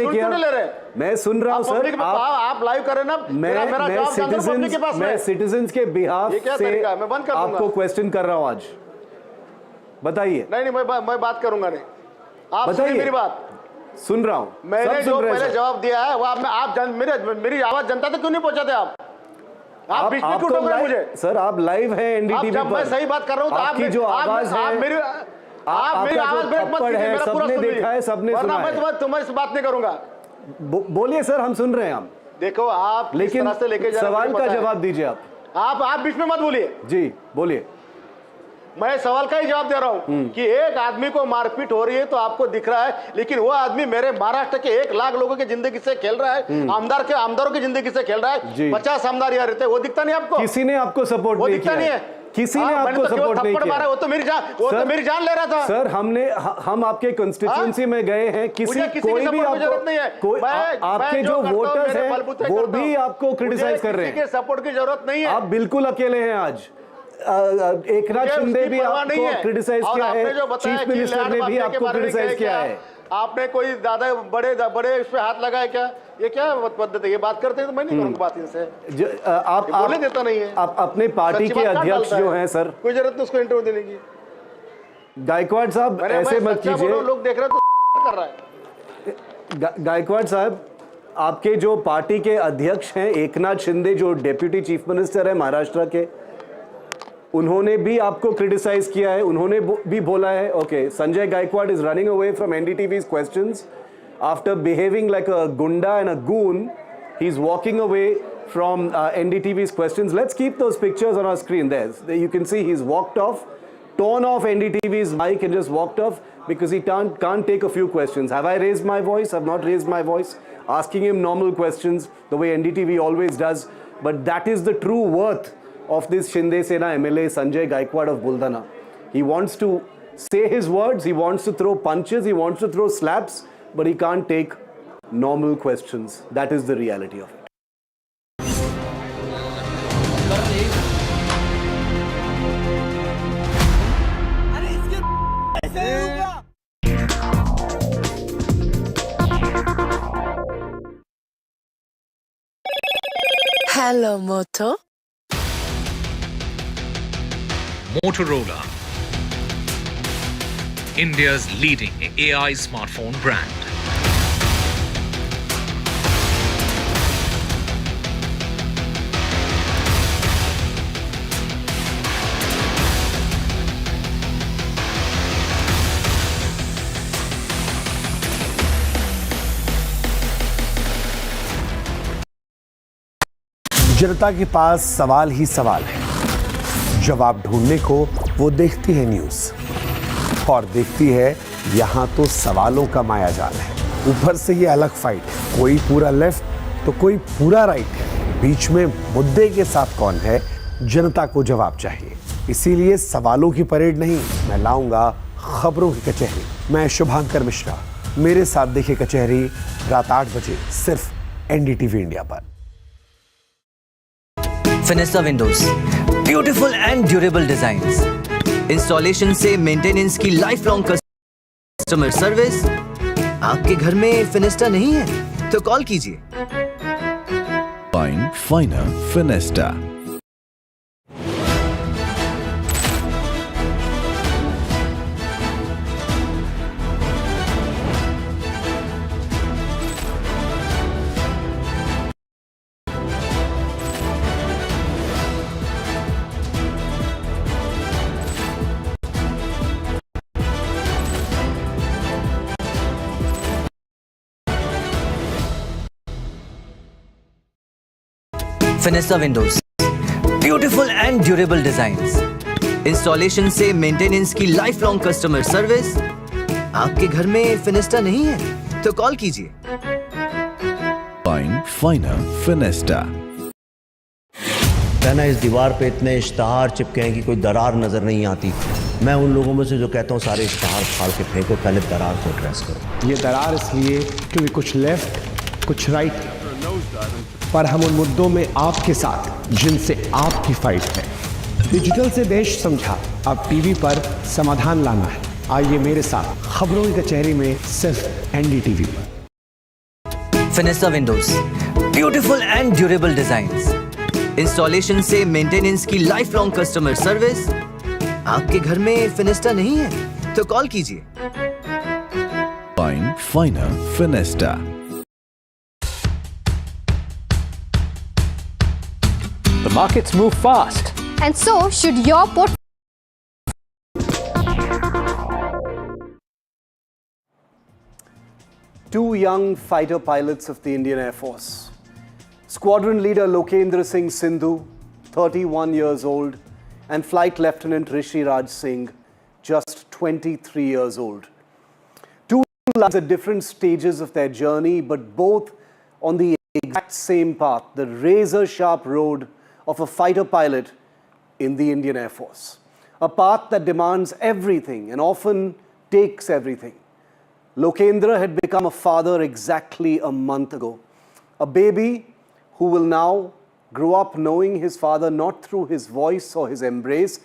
किया? मैं सुन रहा हूं सर, आप लाइव करें ना। मैं सिटीजन्स के बिहाफ से आपको क्वेश्चन कर रहा हूं आज। बताइए। नहीं मैं बात करूंगा नहीं, आप बताइए मेरी बात। सुन रहा हूं। मैंने जो पहले जवाब दिया है वो आप मेरी आवाज जनता तक क्यों नहीं पहुंचाते? आप बीच में क्यों टोक रहे हैं मुझे? सर आप लाइव हैं एनडीटीवी पर। जब मैं सही बात कर रहा हूं तो आपकी जो आवाज है, आप मेरी आवाज ब्रेक मत कीजिए, मेरा पूरा सुनिए। देखा है, सबने सुना है। मैं तुम्हारी बात नहीं करूंगा। बोलिए सर, हम सुन रहे हैं। हम देखो, आप लेकिन तरह से लेके सवाल का जवाब दीजिए। आप बीच में मत बोलिए। जी बोलिए। मैं सवाल का ही जवाब दे रहा हूं कि एक आदमी को मारपीट हो रही है तो आपको दिख रहा है, लेकिन वो आदमी मेरे महाराष्ट्र के 1 लाख लोगों की जिंदगी से खेल रहा है, आमदारों की जिंदगी से खेल रहा है। 50 आमदार यहाँ रहते हैं, वो दिखता नहीं आपको? किसी ने आपको सपोर्ट नहीं किया? नहीं है, किसी ने आपको सपोर्ट नहीं किया। वो तो मेरी जान ले रहा था सर। हम आपके कंस्टिट्यूएंसी में गए हैं, कोई भी आपके जो वोटर्स हैं वो भी आपको क्रिटिसाइज कर रहे हैं। सपोर्ट की जरूरत नहीं है, आप बिल्कुल अकेले हैं। आज एकनाथ शिंदे भी आपको क्रिटिसाइज किया है, चीफ मिनिस्टर ने भी आपको क्रिटिसाइज किया है। आपने कोई दादा बड़े इस पे हाथ लगाया क्या? ये क्या पद्धति? ये बात करते हैं तो मैं नहीं करूंगा बात इनसे। आप बोलने देता नहीं है। आप अपने पार्टी के अध्यक्ष जो हैं सर, कोई जरूरत नहीं उसको इंटरव्यू देने की। गायकवाड़ साहब ऐसे मत कीजिए। लोग देख रहे तो कर रहा है। गायकवाड़ साहब, आपके जो पार्टी के अध्यक्ष हैं एकनाथ शिंदे, जो डेप्यूटी चीफ मिनिस्टर है महाराष्ट्र के, उन्होंने भी आपको क्रिटिसाइज किया है। उन्होंने भी बोला है, okay, Sanjay Gaikwad is running away from NDTV's questions after behaving like a goonda and a goon. He is walking away from NDTV's questions. Let's keep those pictures on our screen. There you can see he's walked off, torn off NDTV's mic and just walked off because he can't take a few questions. Have I raised my voice? I've not raised my voice. Asking him normal questions the way NDTV always does. But that is the true worth of this Shinde Sena MLA Sanjay Gaikwad of Buldana. He wants to say his words, he wants to throw punches, he wants to throw slaps, but he can't take normal questions. That is the reality of it. Hello, Moto. Motorola, India's leading AI smartphone brand. जनता के पास सवाल ही सवाल है, जवाब ढूंढने को वो देखती है न्यूज़ और देखती है यहाँ तो सवालों का मायाजाल है। ऊपर से ये अलग फाइट है, कोई पूरा लेफ्ट तो कोई पूरा राइट है, बीच में मुद्दे के साथ कौन है, जनता को जवाब चाहिए। इसीलिए सवालों की परेड नहीं, मैं लाऊंगा खबरों की कचहरी। मैं शुभांकर मिश्रा, मेरे साथ देखिए कचहरी रात 8 बजे सिर्फ NDTV इंडिया पर। Finesta windows, beautiful and durable designs, installation से मेंटेनेंस की लाइफ लॉन्ग कस्टमर सर्विस। आपके घर में फिनिस्टा नहीं है तो कॉल कीजिए। Fine Finer Finesta. Finesta windows, beautiful and durable designs, installation से मेंटेनेंस की लाइफ लॉन्ग कस्टमर सर्विस। आपके घर में फिनिस्टा नहीं है तो कॉल कीजिए। Fine Finer Finesta. कहना इस दीवार पे इतने इश्तहार चिपके हैं कि कोई दरार नजर नहीं आती। मैं उन लोगों में से जो कहता हूँ सारे इश्तहार फाड़ के फेंको, पहले दरार को एड्रेस करो। ये दरार इसलिए क्योंकि कुछ लेफ्ट कुछ राइट, पर हम उन मुद्दों में आपके साथ जिनसे आपकी फाइट है। डिजिटल से देश समझा, अब टीवी पर समाधान लाना है। आइए मेरे साथ खबरों की कचहरी में सिर्फ NDTV पर। Finesta windows, beautiful and durable designs, installation से मेंटेनेंस की लाइफ लॉन्ग कस्टमर सर्विस। आपके घर में फिनिस्टा नहीं है तो कॉल कीजिए। Fine Finer Finesta. The markets move fast. And so should your portfolio. Two young fighter pilots of the Indian Air Force. Squadron leader Lokendra Singh Siddu, 31 years old, and Flight Lieutenant Rishi Raj Singh, just 23 years old. Two lives at different stages of their journey, but both on the exact same path, the razor-sharp road of a fighter pilot in the Indian Air Force. A path that demands everything and often takes everything. Lokendra had become a father exactly a month ago. A baby who will now grow up knowing his father not through his voice or his embrace,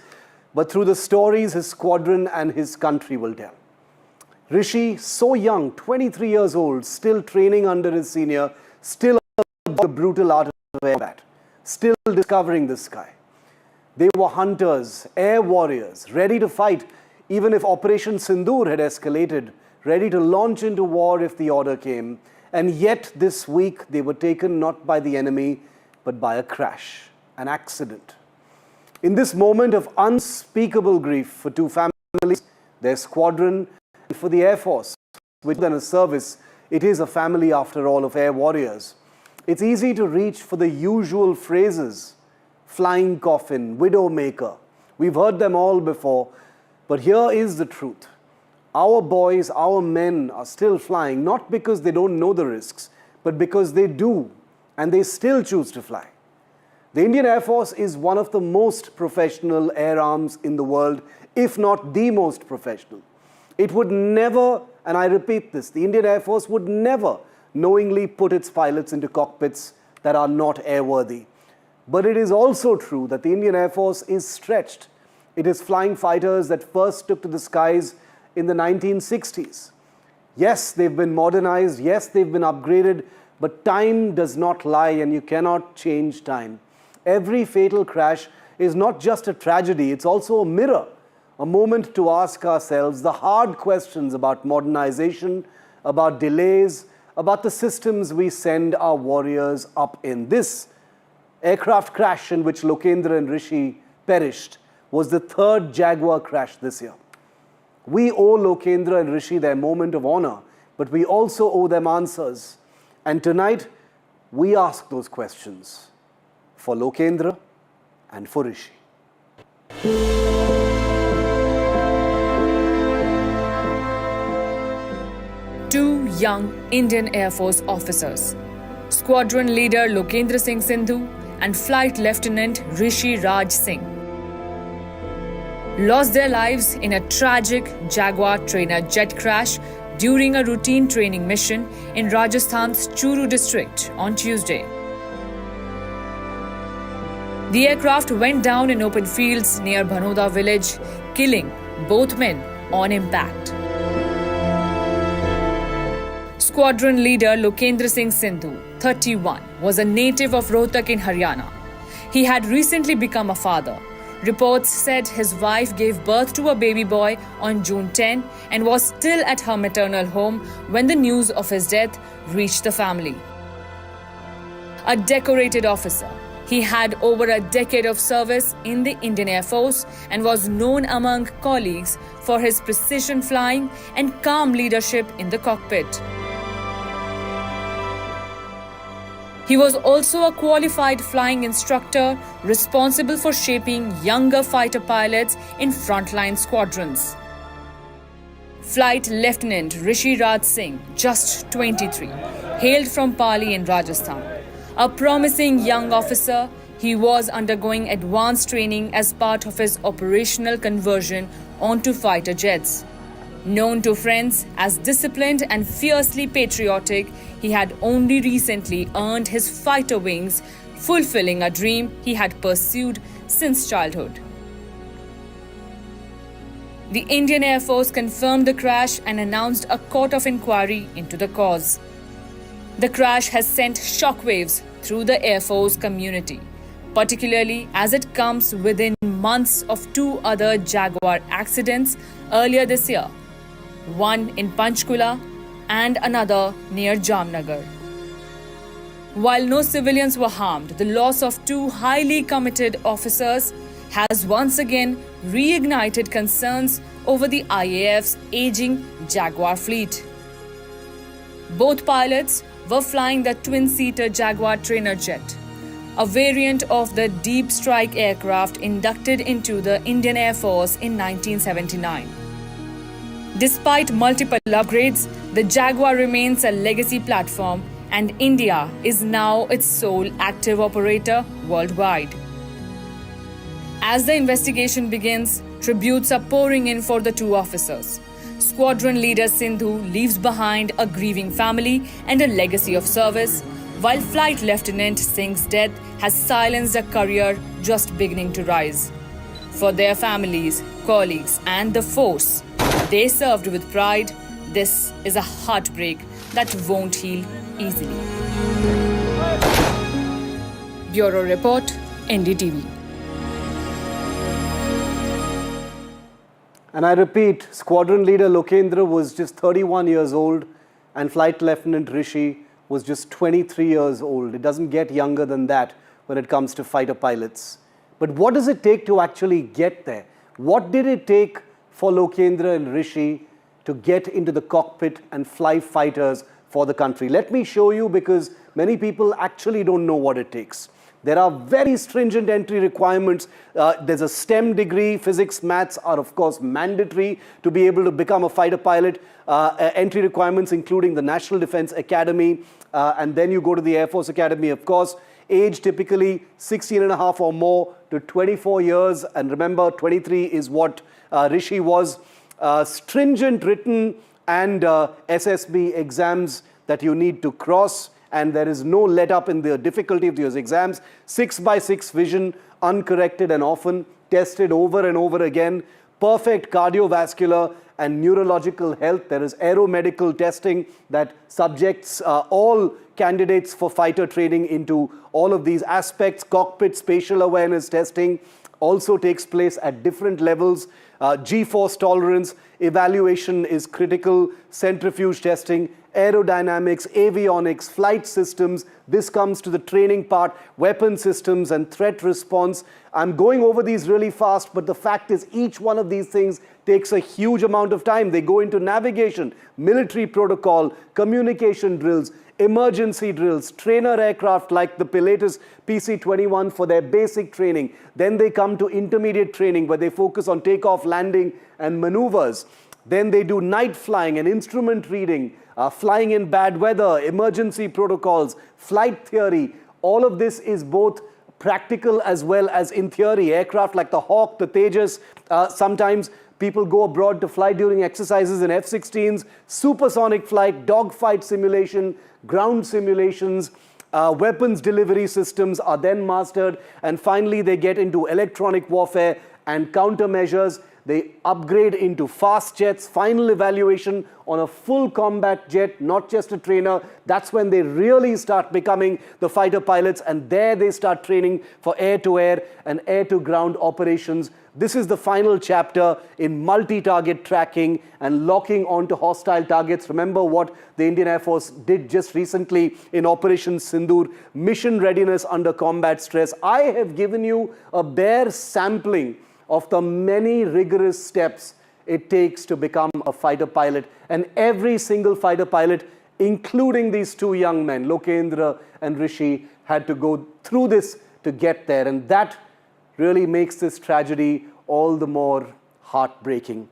but through the stories his squadron and his country will tell. Rishi, so young, 23 years old, still training under his senior, still the brutal art of combat, still discovering the sky. They were hunters, air warriors, ready to fight even if Operation Sindoor had escalated, ready to launch into war if the order came. And yet this week they were taken not by the enemy but by a crash, an accident. In this moment of unspeakable grief for two families, their squadron, and for the Air Force, which than a service, it is a family after all of air warriors. It's easy to reach for the usual phrases, flying coffin, widowmaker. We've heard them all before, but here is the truth. Our boys, our men are still flying, not because they don't know the risks, but because they do, and they still choose to fly. The Indian Air Force is one of the most professional air arms in the world, if not the most professional. It would never, and I repeat this, the Indian Air Force would never knowingly put its pilots into cockpits that are not airworthy. But it is also true that the Indian Air Force is stretched. It is flying fighters that first took to the skies in the 1960s. Yes, they've been modernized. Yes, they've been upgraded. But time does not lie, and you cannot change time. Every fatal crash is not just a tragedy, it's also a mirror, a moment to ask ourselves the hard questions about modernization, about delays, about the systems we send our warriors up in. This aircraft crash in which Lokendra and Rishi perished was the third Jaguar crash this year. We owe Lokendra and Rishi their moment of honor, but we also owe them answers. And tonight, we ask those questions for Lokendra and for Rishi. Two young Indian Air Force officers, Squadron Leader Lokendra Singh Siddu and Flight Lieutenant Rishi Raj Singh, lost their lives in a tragic Jaguar trainer jet crash during a routine training mission in Rajasthan's Churu district on Tuesday. The aircraft went down in open fields near Bhanoda village, killing both men on impact. Squadron Leader Lokendra Singh Siddu, 31, was a native of Rohtak in Haryana. He had recently become a father. Reports said his wife gave birth to a baby boy on June 10 and was still at her maternal home when the news of his death reached the family. A decorated officer, he had over a decade of service in the Indian Air Force and was known among colleagues for his precision flying and calm leadership in the cockpit. He was also a qualified flying instructor responsible for shaping younger fighter pilots in frontline squadrons. Flight Lieutenant Rishi Raj Singh, just 23, hailed from Pali in Rajasthan. A promising young officer, he was undergoing advanced training as part of his operational conversion onto fighter jets. Known to friends as disciplined and fiercely patriotic, he had only recently earned his fighter wings, fulfilling a dream he had pursued since childhood. The Indian Air Force confirmed the crash and announced a court of inquiry into the cause. The crash has sent shockwaves through the Air Force community, particularly as it comes within months of two other Jaguar accidents earlier this year, one in Panchkula and another near Jamnagar. While no civilians were harmed, the loss of two highly committed officers has once again reignited concerns over the IAF's aging Jaguar fleet. Both pilots were flying the twin-seater Jaguar trainer jet, a variant of the deep strike aircraft inducted into the Indian Air Force in 1979. Despite multiple upgrades, the Jaguar remains a legacy platform and India is now its sole active operator worldwide. As the investigation begins, tributes are pouring in for the two officers. Squadron Leader Siddu leaves behind a grieving family and a legacy of service, while Flight Lieutenant Singh's death has silenced a career just beginning to rise. For their families, colleagues, and the force they served with pride, this is a heartbreak that won't heal easily. Bureau Report, NDTV. And I repeat, Squadron Leader Lokendra was just 31 years old and Flight Lieutenant Rishi was just 23 years old. It doesn't get younger than that when it comes to fighter pilots. But what does it take to actually get there? What did it take for Lokendra and Rishi to get into the cockpit and fly fighters for the country? Let me show you, because many people actually don't know what it takes. There are very stringent entry requirements. There's a STEM degree. Physics, maths are, of course, mandatory to be able to become a fighter pilot. Entry requirements including the National Defense Academy. And then you go to the Air Force Academy, of course. Age typically 16 and a half or more to 24 years. And remember, 23 is what Rishi was. Stringent written and SSB exams that you need to cross. And there is no let up in the difficulty of those exams. 6x6 vision, uncorrected and often tested over and over again. Perfect cardiovascular and neurological health. There is aeromedical testing that subjects all candidates for fighter training into all of these aspects. Cockpit spatial awareness testing also takes place at different levels. G-force tolerance evaluation is critical. Centrifuge testing, aerodynamics, avionics, flight systems. This comes to the training part, weapon systems and threat response. I'm going over these really fast, but the fact is each one of these things takes a huge amount of time. They go into navigation, military protocol, communication drills, emergency drills, trainer aircraft like the Pilatus PC-21 for their basic training. Then they come to intermediate training where they focus on takeoff, landing and maneuvers. Then they do night flying and instrument reading, flying in bad weather, emergency protocols, flight theory. All of this is both practical as well as in theory. Aircraft like the Hawk, the Tejas, sometimes people go abroad to fly during exercises in F-16s, supersonic flight, dogfight simulation, ground simulations, weapons delivery systems are then mastered, and finally they get into electronic warfare and countermeasures. They upgrade into fast jets, final evaluation on a full combat jet, not just a trainer. That's when they really start becoming the fighter pilots, and there they start training for air-to-air and air-to-ground operations. This is the final chapter in multi-target tracking and locking onto hostile targets. Remember what the Indian Air Force did just recently in Operation Sindoor, mission readiness under combat stress. I have given you a bare sampling of the many rigorous steps it takes to become a fighter pilot. And every single fighter pilot, including these two young men, Lokendra and Rishi, had to go through this to get there. And that really makes this tragedy all the more heartbreaking.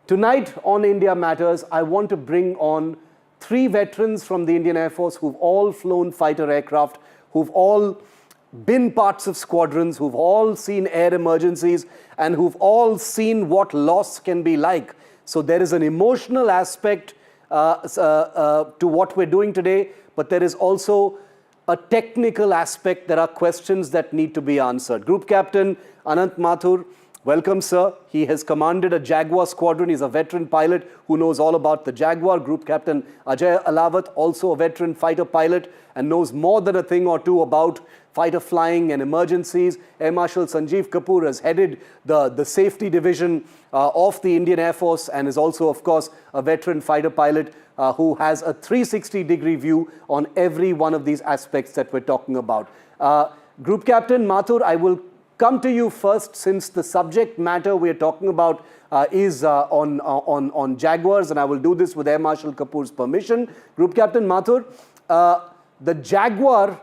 Tonight on India Matters, I want to bring on 3 veterans from the Indian Air Force who've all flown fighter aircraft, who've all been parts of squadrons, who've all seen air emergencies, and who've all seen what loss can be like. So there is an emotional aspect to what we're doing today, but there is also a technical aspect. There are questions that need to be answered. Group Captain Anant Mathur, welcome, sir. He has commanded a Jaguar squadron. He's a veteran pilot who knows all about the Jaguar. Group Captain Ajay Alawat, also a veteran fighter pilot and knows more than a thing or two about fighter flying and emergencies. Air Marshal Sanjeev Kapoor has headed the safety division of the Indian Air Force and is also, of course, a veteran fighter pilot who has a 360-degree view on every one of these aspects that we're talking about. Group Captain Mathur, I will come to you first, since the subject matter we're talking about is on Jaguars, and I will do this with Air Marshal Kapoor's permission. Group Captain Mathur, the Jaguar,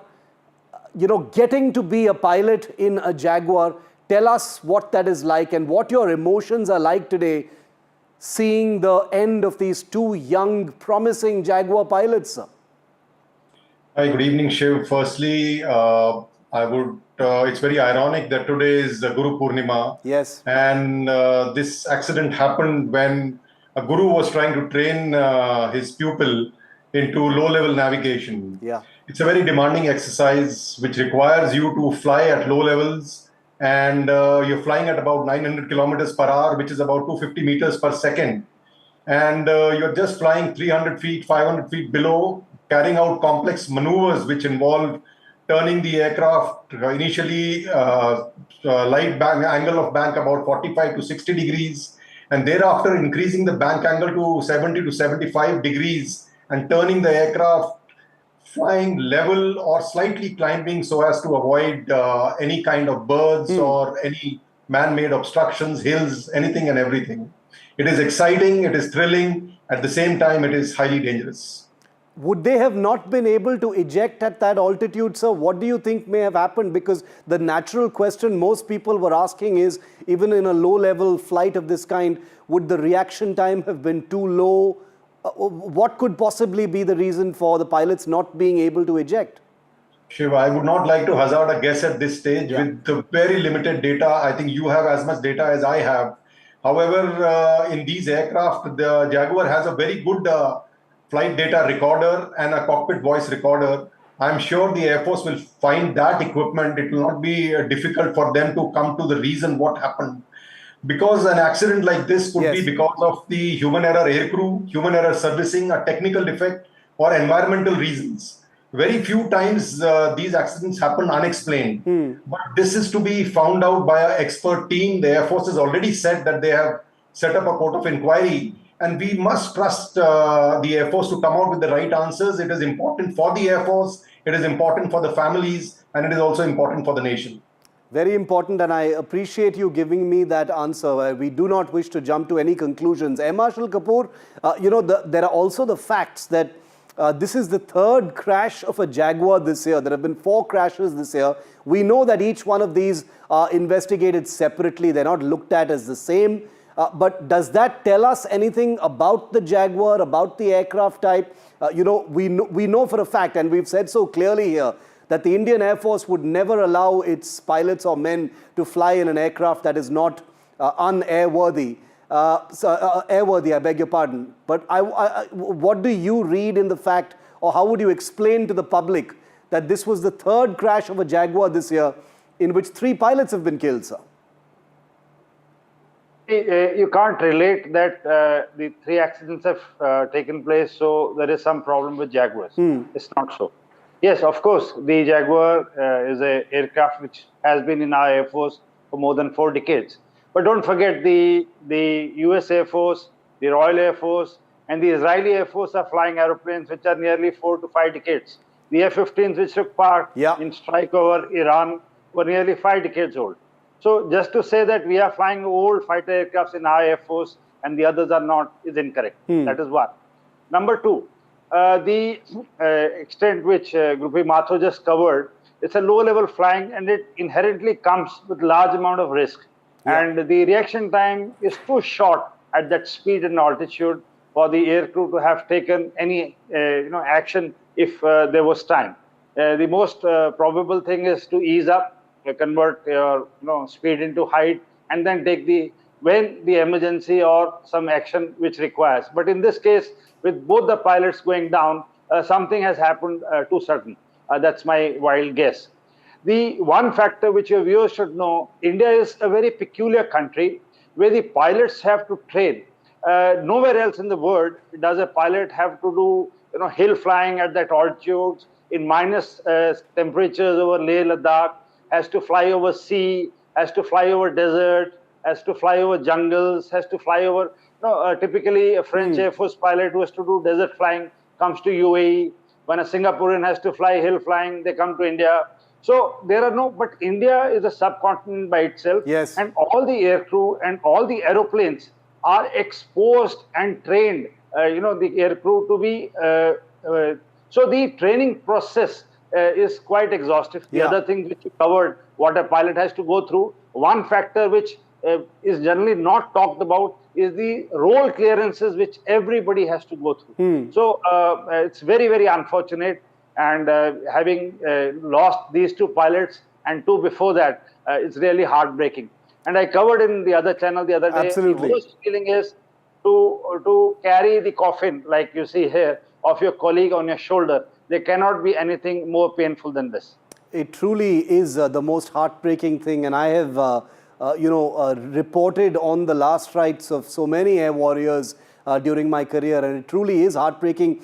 getting to be a pilot in a Jaguar, tell us what that is like and what your emotions are like today, seeing the end of these 2 young, promising Jaguar pilots, sir. Hi, good evening, Shiv. Firstly, it's very ironic that today is Guru Purnima. Yes. And this accident happened when a guru was trying to train his pupil into low-level navigation. Yeah. It's a very demanding exercise which requires you to fly at low levels, and you're flying at about 900 kilometers per hour, which is about 250 meters per second. And you're just flying 300 feet, 500 feet below, carrying out complex maneuvers which involve turning the aircraft initially light bank, angle of bank about 45 to 60 degrees, and thereafter increasing the bank angle to 70 to 75 degrees and turning the aircraft flying level or slightly climbing so as to avoid any kind of birds or any man-made obstructions, hills, anything and everything. It is exciting, it is thrilling, at the same time it is highly dangerous. Would they have not been able to eject at that altitude, sir? What do you think may have happened? Because the natural question most people were asking is, even in a low-level flight of this kind, would the reaction time have been too low? What could possibly be the reason for the pilots not being able to eject? Shiva, I would not like to hazard a guess at this stage with the very limited data. I think you have as much data as I have. However, in these aircraft, the Jaguar has a very good flight data recorder and a cockpit voice recorder. I'm sure the Air Force will find that equipment. It will not be difficult for them to come to the reason what happened. because an accident like this could be because of the human error aircrew, human error servicing, a technical defect, or environmental reasons. Very few times these accidents happen unexplained. But this is to be found out by an expert team. The Air Force has already said that they have set up a court of inquiry, and we must trust the Air Force to come out with the right answers. It is important for the Air Force, it is important for the families, and it is also important for the nation. Very important, and I appreciate you giving me that answer. We do not wish to jump to any conclusions. Air Marshal Kapoor, there are also the facts that this is the third crash of a Jaguar this year. There have been 4 crashes this year. We know that each one of these are investigated separately. They're not looked at as the same. But does that tell us anything about the Jaguar, about the aircraft type? We know for a fact, and we've said so clearly here, that the Indian Air Force would never allow its pilots or men to fly in an aircraft that is not unairworthy. Airworthy, I beg your pardon. But what do you read in the fact, or how would you explain to the public that this was the third crash of a Jaguar this year in which 3 pilots have been killed, sir? You can't relate that the 3 accidents have taken place, so there is some problem with Jaguars. It's not so. Yes, of course, the Jaguar is an aircraft which has been in our Air Force for more than 4 decades. But don't forget the US Air Force, the Royal Air Force, and the Israeli Air Force are flying aeroplanes which are nearly 4 to 5 decades. The F-15s which took part in strike over Iran were nearly 5 decades old. So just to say that we are flying old fighter aircrafts in our Air Force and the others are not is incorrect. That is one. Number 2, the extent which Grupi Mathur just covered, it's a low-level flying and it inherently comes with large amount of risk. And the reaction time is too short at that speed and altitude for the aircrew to have taken any action if there was time. The most probable thing is to ease up, convert your speed into height, and then take when the emergency or some action which requires. But in this case, with both the pilots going down, something has happened too sudden. That's my wild guess. The one factor which your viewers should know, India is a very peculiar country where the pilots have to train. Nowhere else in the world does a pilot have to do hill flying at that altitude, in minus temperatures over Leh Ladakh, has to fly over sea, has to fly over desert, has to fly over jungles, has to fly over, typically a French Air Force pilot who has to do desert flying comes to UAE. When a Singaporean has to fly hill flying, they come to India. So there are but India is a subcontinent by itself. Yes. And all the aircrew and all the aeroplanes are exposed and trained, the aircrew to be, so the training process is quite exhaustive. The other thing which you covered, what a pilot has to go through, one factor which is generally not talked about is the role clearances which everybody has to go through. So it's very, very unfortunate. And having lost these 2 pilots and 2 before that, it's really heartbreaking. And I covered in the other channel the other day, Absolutely. The worst feeling is to carry the coffin, like you see here, of your colleague on your shoulder. There cannot be anything more painful than this. It truly is the most heartbreaking thing, and I have, reported on the last rites of so many air warriors during my career, and it truly is heartbreaking.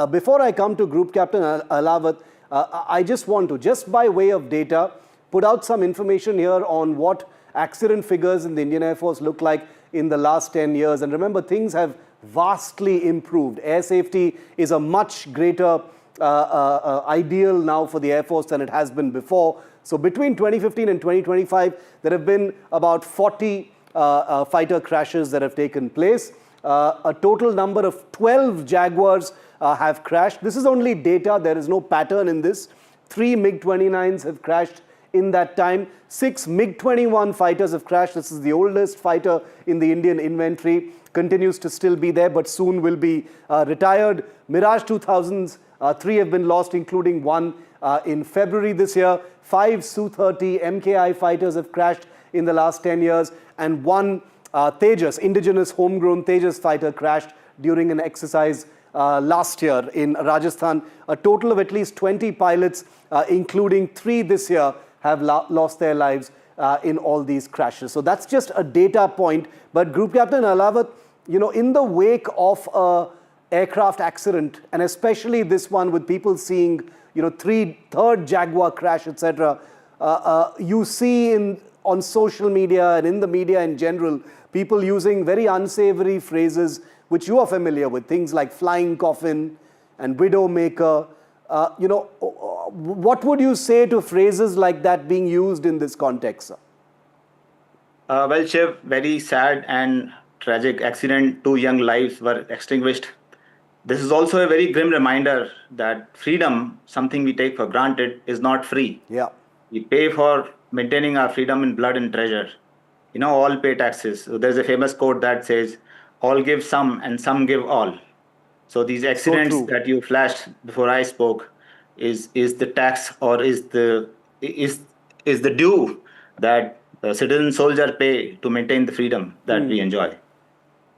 Before I come to Group Captain Alawat, I just want to, just by way of data, put out some information here on what accident figures in the Indian Air Force look like in the last 10 years. And remember, things have vastly improved. Air safety is a much greater ideal now for the Air Force than it has been before. So between 2015 and 2025, there have been about 40 fighter crashes that have taken place. A total number of 12 Jaguars have crashed. This is only data. There is no pattern in this. 3 MiG-29s have crashed in that time. 6 MiG-21 fighters have crashed. This is the oldest fighter in the Indian inventory. Continues to still be there, but soon will be retired. Mirage 2000s, 3 have been lost, including 1 in February this year. 5 Su-30 MKI fighters have crashed in the last 10 years. And 1 Tejas, indigenous homegrown Tejas fighter crashed during an exercise last year in Rajasthan. A total of at least 20 pilots, including 3 this year, have lost their lives in all these crashes. So that's just a data point. But Group Captain Alawat, in the wake of a aircraft accident, and especially this one with people seeing, third Jaguar crash, etc., you see on social media and in the media in general, people using very unsavory phrases which you are familiar with, things like flying coffin and widowmaker. What would you say to phrases like that being used in this context, sir? Well, Shiv, very sad and tragic accident. 2 young lives were extinguished. This is also a very grim reminder that freedom, something we take for granted, is not free. Yeah. We pay for maintaining our freedom in blood and treasure. All pay taxes. So there's a famous quote that says, all give some and some give all. So these accidents that you flashed before I spoke is the tax, or is the due that citizen soldier pay to maintain the freedom that we enjoy.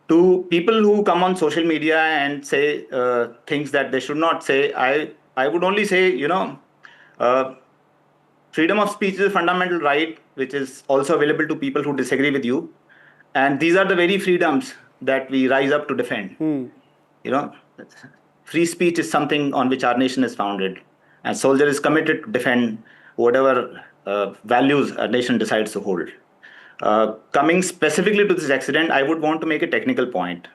To people who come on social media and say things that they should not say, I would only say, freedom of speech is a fundamental right, which is also available to people who disagree with you. And these are the very freedoms that we rise up to defend. Free speech is something on which our nation is founded. And soldier is committed to defend whatever values a nation decides to hold. Coming specifically to this accident, I would want to make a technical point.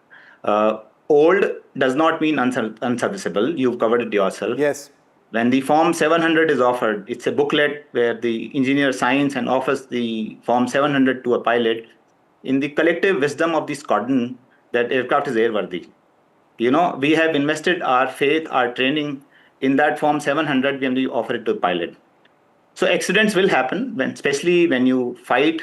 Old does not mean unserviceable. You've covered it yourself. Yes. When the Form 700 is offered, it's a booklet where the engineer signs and offers the Form 700 to a pilot in the collective wisdom of the squadron that aircraft is airworthy. We have invested our faith, our training in that Form 700 when we offer it to a pilot. So accidents will happen, especially when you fight,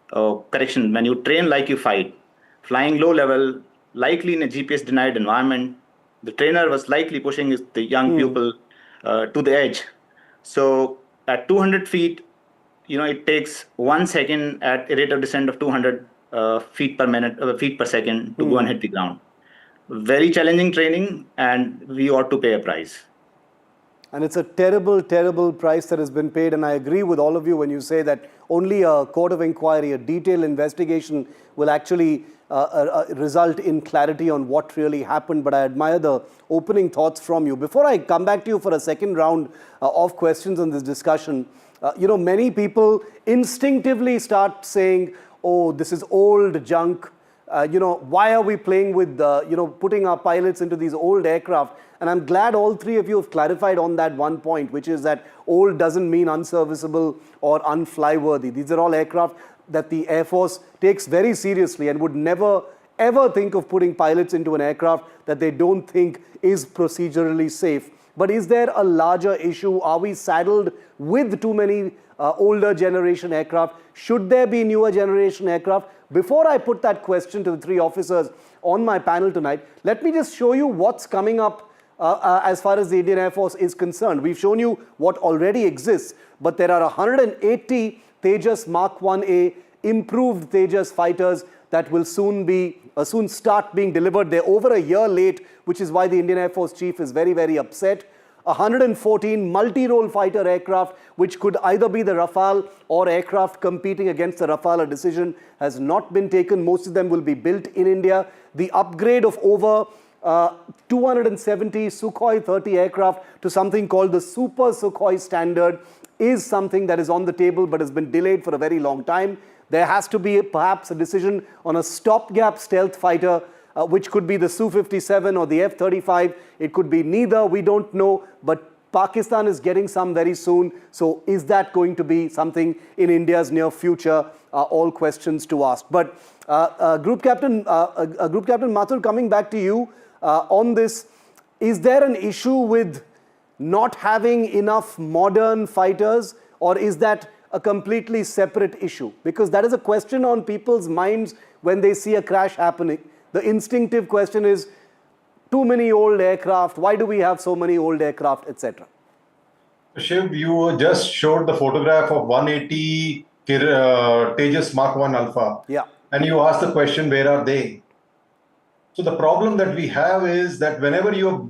when you train like you fight, flying low level, likely in a GPS denied environment. The trainer was likely pushing the young pupil to the edge. So at 200 feet, it takes 1 second at a rate of descent of 200 feet per second to go and hit the ground. Very challenging training, and we ought to pay a price. And it's a terrible, terrible price that has been paid. And I agree with all of you when you say that only a court of inquiry, a detailed investigation will actually result in clarity on what really happened. But I admire the opening thoughts from you. Before I come back to you for a second round of questions on this discussion, many people instinctively start saying, oh, this is old junk. Why are we playing with, putting our pilots into these old aircraft? And I'm glad all three of you have clarified on that one point, which is that old doesn't mean unserviceable or unflyworthy. These are all aircraft that the Air Force takes very seriously and would never, ever think of putting pilots into an aircraft that they don't think is procedurally safe. But is there a larger issue? Are we saddled with too many older generation aircraft? Should there be newer generation aircraft? Before I put that question to the three officers on my panel tonight, let me just show you what's coming up as far as the Indian Air Force is concerned. We've shown you what already exists, but there are 180 Tejas Mark 1A improved Tejas fighters that will soon start being delivered. They're over a year late, which is why the Indian Air Force Chief is very, very upset. 114 multi-role fighter aircraft, which could either be the Rafale or aircraft competing against the Rafale. A decision has not been taken. Most of them will be built in India. The upgrade of over 270 Sukhoi 30 aircraft to something called the Super Sukhoi standard is something that is on the table but has been delayed for a very long time. There has to be perhaps a decision on a stopgap stealth fighter, which could be the Su-57 or the F-35. It could be neither, we don't know, but Pakistan is getting some very soon. So is that going to be something in India's near future? All questions to ask. But Group Captain Mathur, coming back to you on this, is there an issue with not having enough modern fighters, or is that a completely separate issue? Because that is a question on people's minds when they see a crash happening. The instinctive question is, too many old aircraft, why do we have so many old aircraft, etc.? Shiv, you just showed the photograph of 180 Tejas Mark 1 Alpha. Yeah. And you asked the question, where are they? So the problem that we have is that whenever you're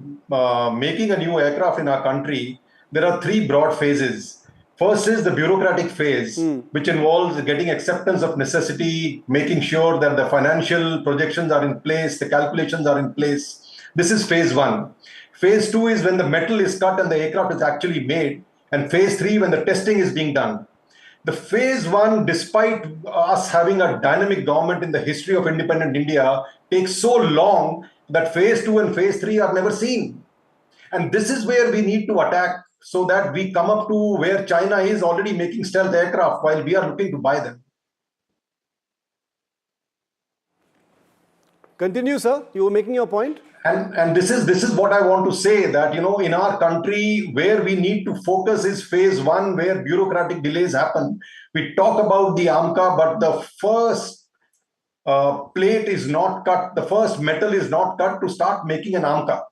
making a new aircraft in our country, there are three broad phases. First is the bureaucratic phase, which involves getting acceptance of necessity, making sure that the financial projections are in place, the calculations are in place. This is phase 1. Phase 2 is when the metal is cut and the aircraft is actually made. And phase 3, when the testing is being done. The phase 1, despite us having a dynamic government in the history of independent India, takes so long that phase 2 and phase 3 are never seen. And this is where we need to attack so that we come up to where China is already making stealth aircraft while we are looking to buy them. Continue, sir. You were making your point. And this is what I want to say, that, you know, in our country, where we need to focus is phase 1, where bureaucratic delays happen. We talk about the AMCA, but the first plate is not cut, the first metal is not cut to start making an AMCA.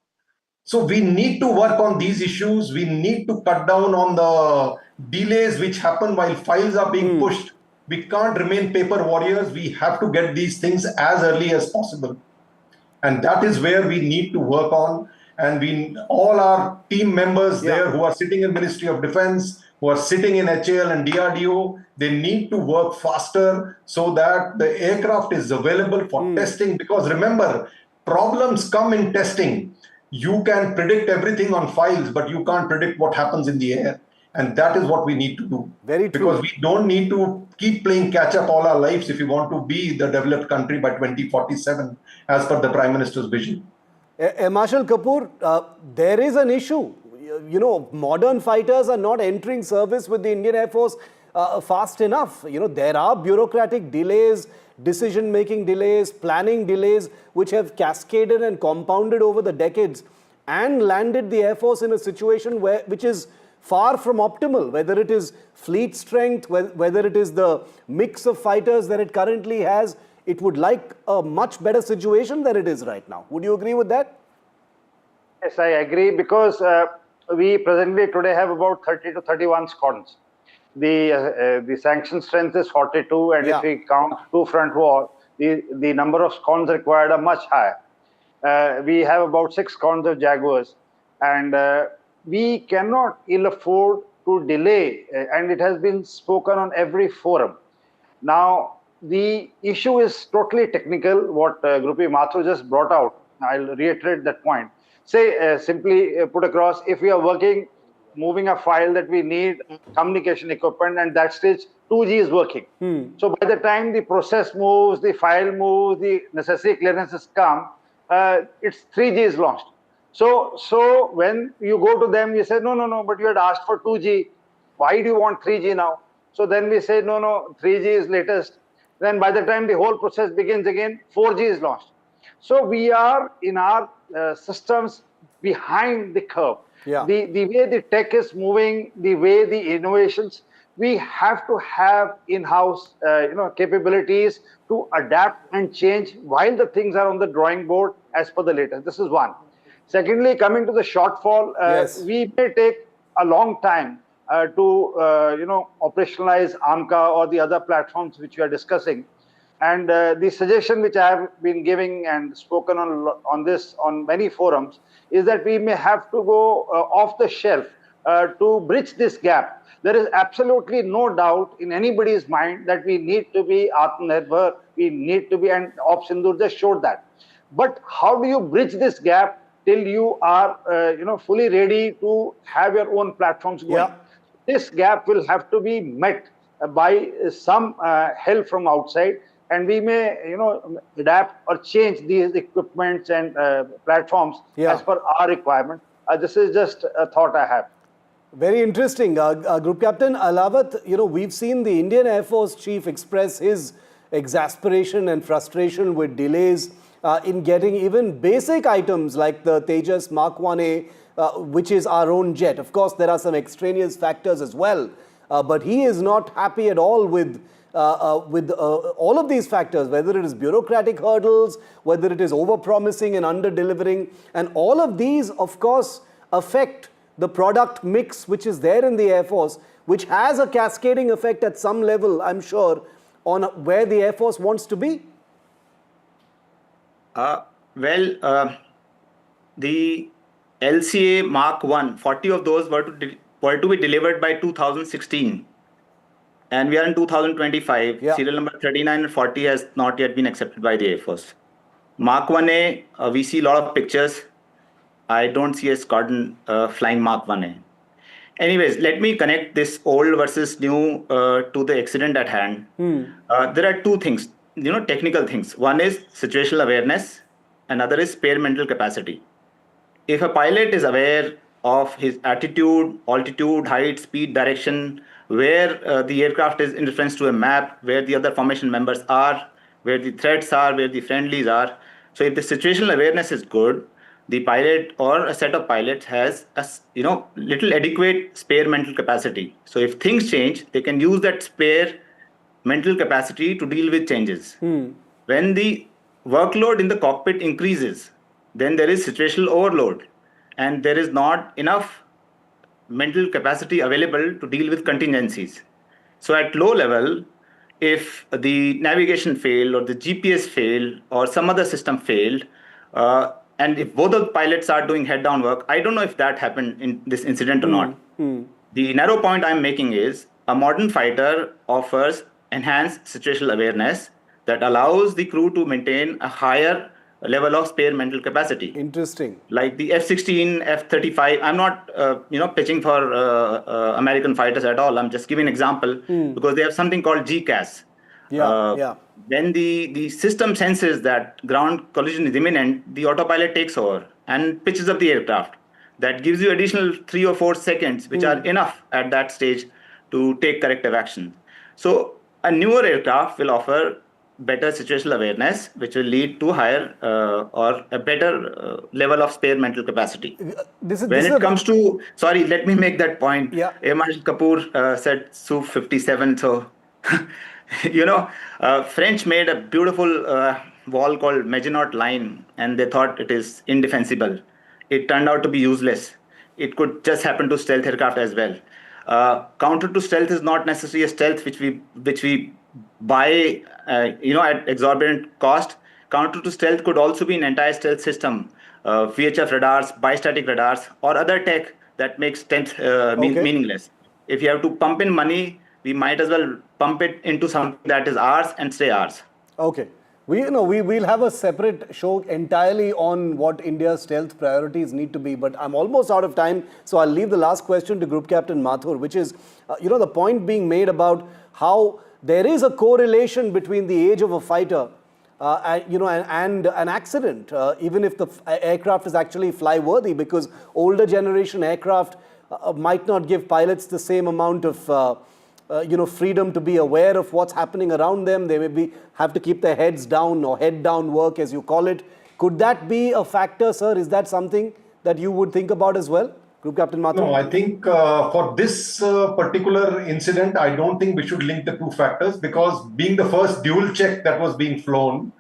So we need to work on these issues. We need to cut down on the delays which happen while files are being pushed. We can't remain paper warriors. We have to get these things as early as possible. And that is where we need to work on. And all our team members there who are sitting in Ministry of Defense, who are sitting in HAL and DRDO, they need to work faster so that the aircraft is available for testing. Because remember, problems come in testing. You can predict everything on files, but you can't predict what happens in the air. And that is what we need to do. Very true. Because we don't need to keep playing catch up all our lives if we want to be the developed country by 2047, as per the Prime Minister's vision. Marshal Kapoor, there is an issue. You know, modern fighters are not entering service with the Indian Air Force fast enough. You know, there are bureaucratic delays, decision-making delays, planning delays, which have cascaded and compounded over the decades and landed the Air Force in a situation which is far from optimal, whether it is fleet strength, whether it is the mix of fighters that it currently has. It would like a much better situation than it is right now. Would you agree with that? Yes, I agree, because we presently today have about 30 to 31 squadrons. The sanction strength is 42, and if we count two front war, the number of squadrons required are much higher. We have about 6 squadrons of Jaguars, and we cannot ill afford to delay, and it has been spoken on every forum. Now, the issue is totally technical, what Grupi Mathur just brought out. I'll reiterate that point. Say, simply put across, if we are moving a file that we need communication equipment, and that stage 2G is working. So by the time the process moves, the file moves, the necessary clearances come, it's 3G is launched. So when you go to them, you say, no, but you had asked for 2G. Why do you want 3G now? So then we say, no, 3G is latest. Then by the time the whole process begins again, 4G is launched. So we are in our systems behind the curve. The way the tech is moving, the way the innovations, we have to have in-house capabilities to adapt and change while the things are on the drawing board as per the latest. This is one. Secondly, coming to the shortfall, we may take a long time to operationalize AMCA or the other platforms which we are discussing. And the suggestion which I have been giving and spoken on this on many forums is that we may have to go off the shelf to bridge this gap. There is absolutely no doubt in anybody's mind that we need to be Atmanirbhar, we need to be, and Op Sindoor just showed that. But how do you bridge this gap till you are fully ready to have your own platforms going? This gap will have to be met by some help from outside, and we may adapt or change these equipments and platforms as per our requirement. This is just a thought I have. Very interesting. Group Captain Alawat, we've seen the Indian Air Force Chief express his exasperation and frustration with delays in getting even basic items like the Tejas Mark 1A, which is our own jet. Of course, there are some extraneous factors as well, but he is not happy at all with all of these factors, whether it is bureaucratic hurdles, whether it is over-promising and under-delivering. And all of these, of course, affect the product mix which is there in the Air Force, which has a cascading effect at some level, I'm sure, on where the Air Force wants to be. The LCA Mark 1, 40 of those were to were to be delivered by 2016. And we are in 2025. Yeah. Serial number 39 and 40 has not yet been accepted by the Air Force. Mark 1A, we see a lot of pictures. I don't see a squadron flying Mark 1A. Anyways, let me connect this old versus new to the accident at hand. There are two things, technical things. One is situational awareness. Another is spare mental capacity. If a pilot is aware of his attitude, altitude, height, speed, direction, where the aircraft is in reference to a map, where the other formation members are, where the threats are, where the friendlies are. So if the situational awareness is good, the pilot or a set of pilots has a little adequate spare mental capacity. So if things change, they can use that spare mental capacity to deal with changes. When the workload in the cockpit increases, then there is situational overload and there is not enough mental capacity available to deal with contingencies. So at low level, if the navigation failed or the GPS failed or some other system failed, and if both of the pilots are doing head-down work, I don't know if that happened in this incident or not. The narrow point I'm making is a modern fighter offers enhanced situational awareness that allows the crew to maintain a higher level of spare mental capacity. Interesting. Like the F-16, F-35, I'm not pitching for American fighters at all. I'm just giving an example because they have something called GCAS. When the system senses that ground collision is imminent, the autopilot takes over and pitches up the aircraft. That gives you additional 3 or 4 seconds, which are enough at that stage to take corrective action. So a newer aircraft will offer better situational awareness, which will lead to higher or a better level of spare mental capacity. When it comes to, sorry, let me make that point. Air Marshal Kapoor said Su-57, so French made a beautiful wall called Maginot Line, and they thought it is indefensible. It turned out to be useless. It could just happen to stealth aircraft as well. Counter to stealth is not necessarily a stealth which we buy at exorbitant cost. Counter to stealth could also be an anti-stealth system, VHF radars, bistatic radars, or other tech that makes stealth meaningless. If you have to pump in money, we might as well pump it into something that is ours and stay ours. Okay. We'll have a separate show entirely on what India's stealth priorities need to be, but I'm almost out of time, so I'll leave the last question to Group Captain Mathur, which is, the point being made about how there is a correlation between the age of a fighter and an accident, even if the aircraft is actually fly-worthy, because older generation aircraft might not give pilots the same amount of freedom to be aware of what's happening around them. They may have to keep their heads down or head-down work, as you call it. Could that be a factor, sir? Is that something that you would think about as well? Group Captain Mathur? No, I think for this particular incident, I don't think we should link the two factors, because being the first dual check that was being flown,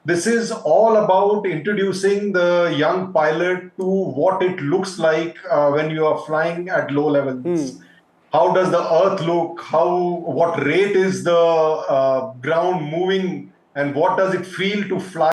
this is all about introducing the young pilot to what it looks like when you are flying at low levels. How does the earth look? What rate is the ground moving? And what does it feel to fly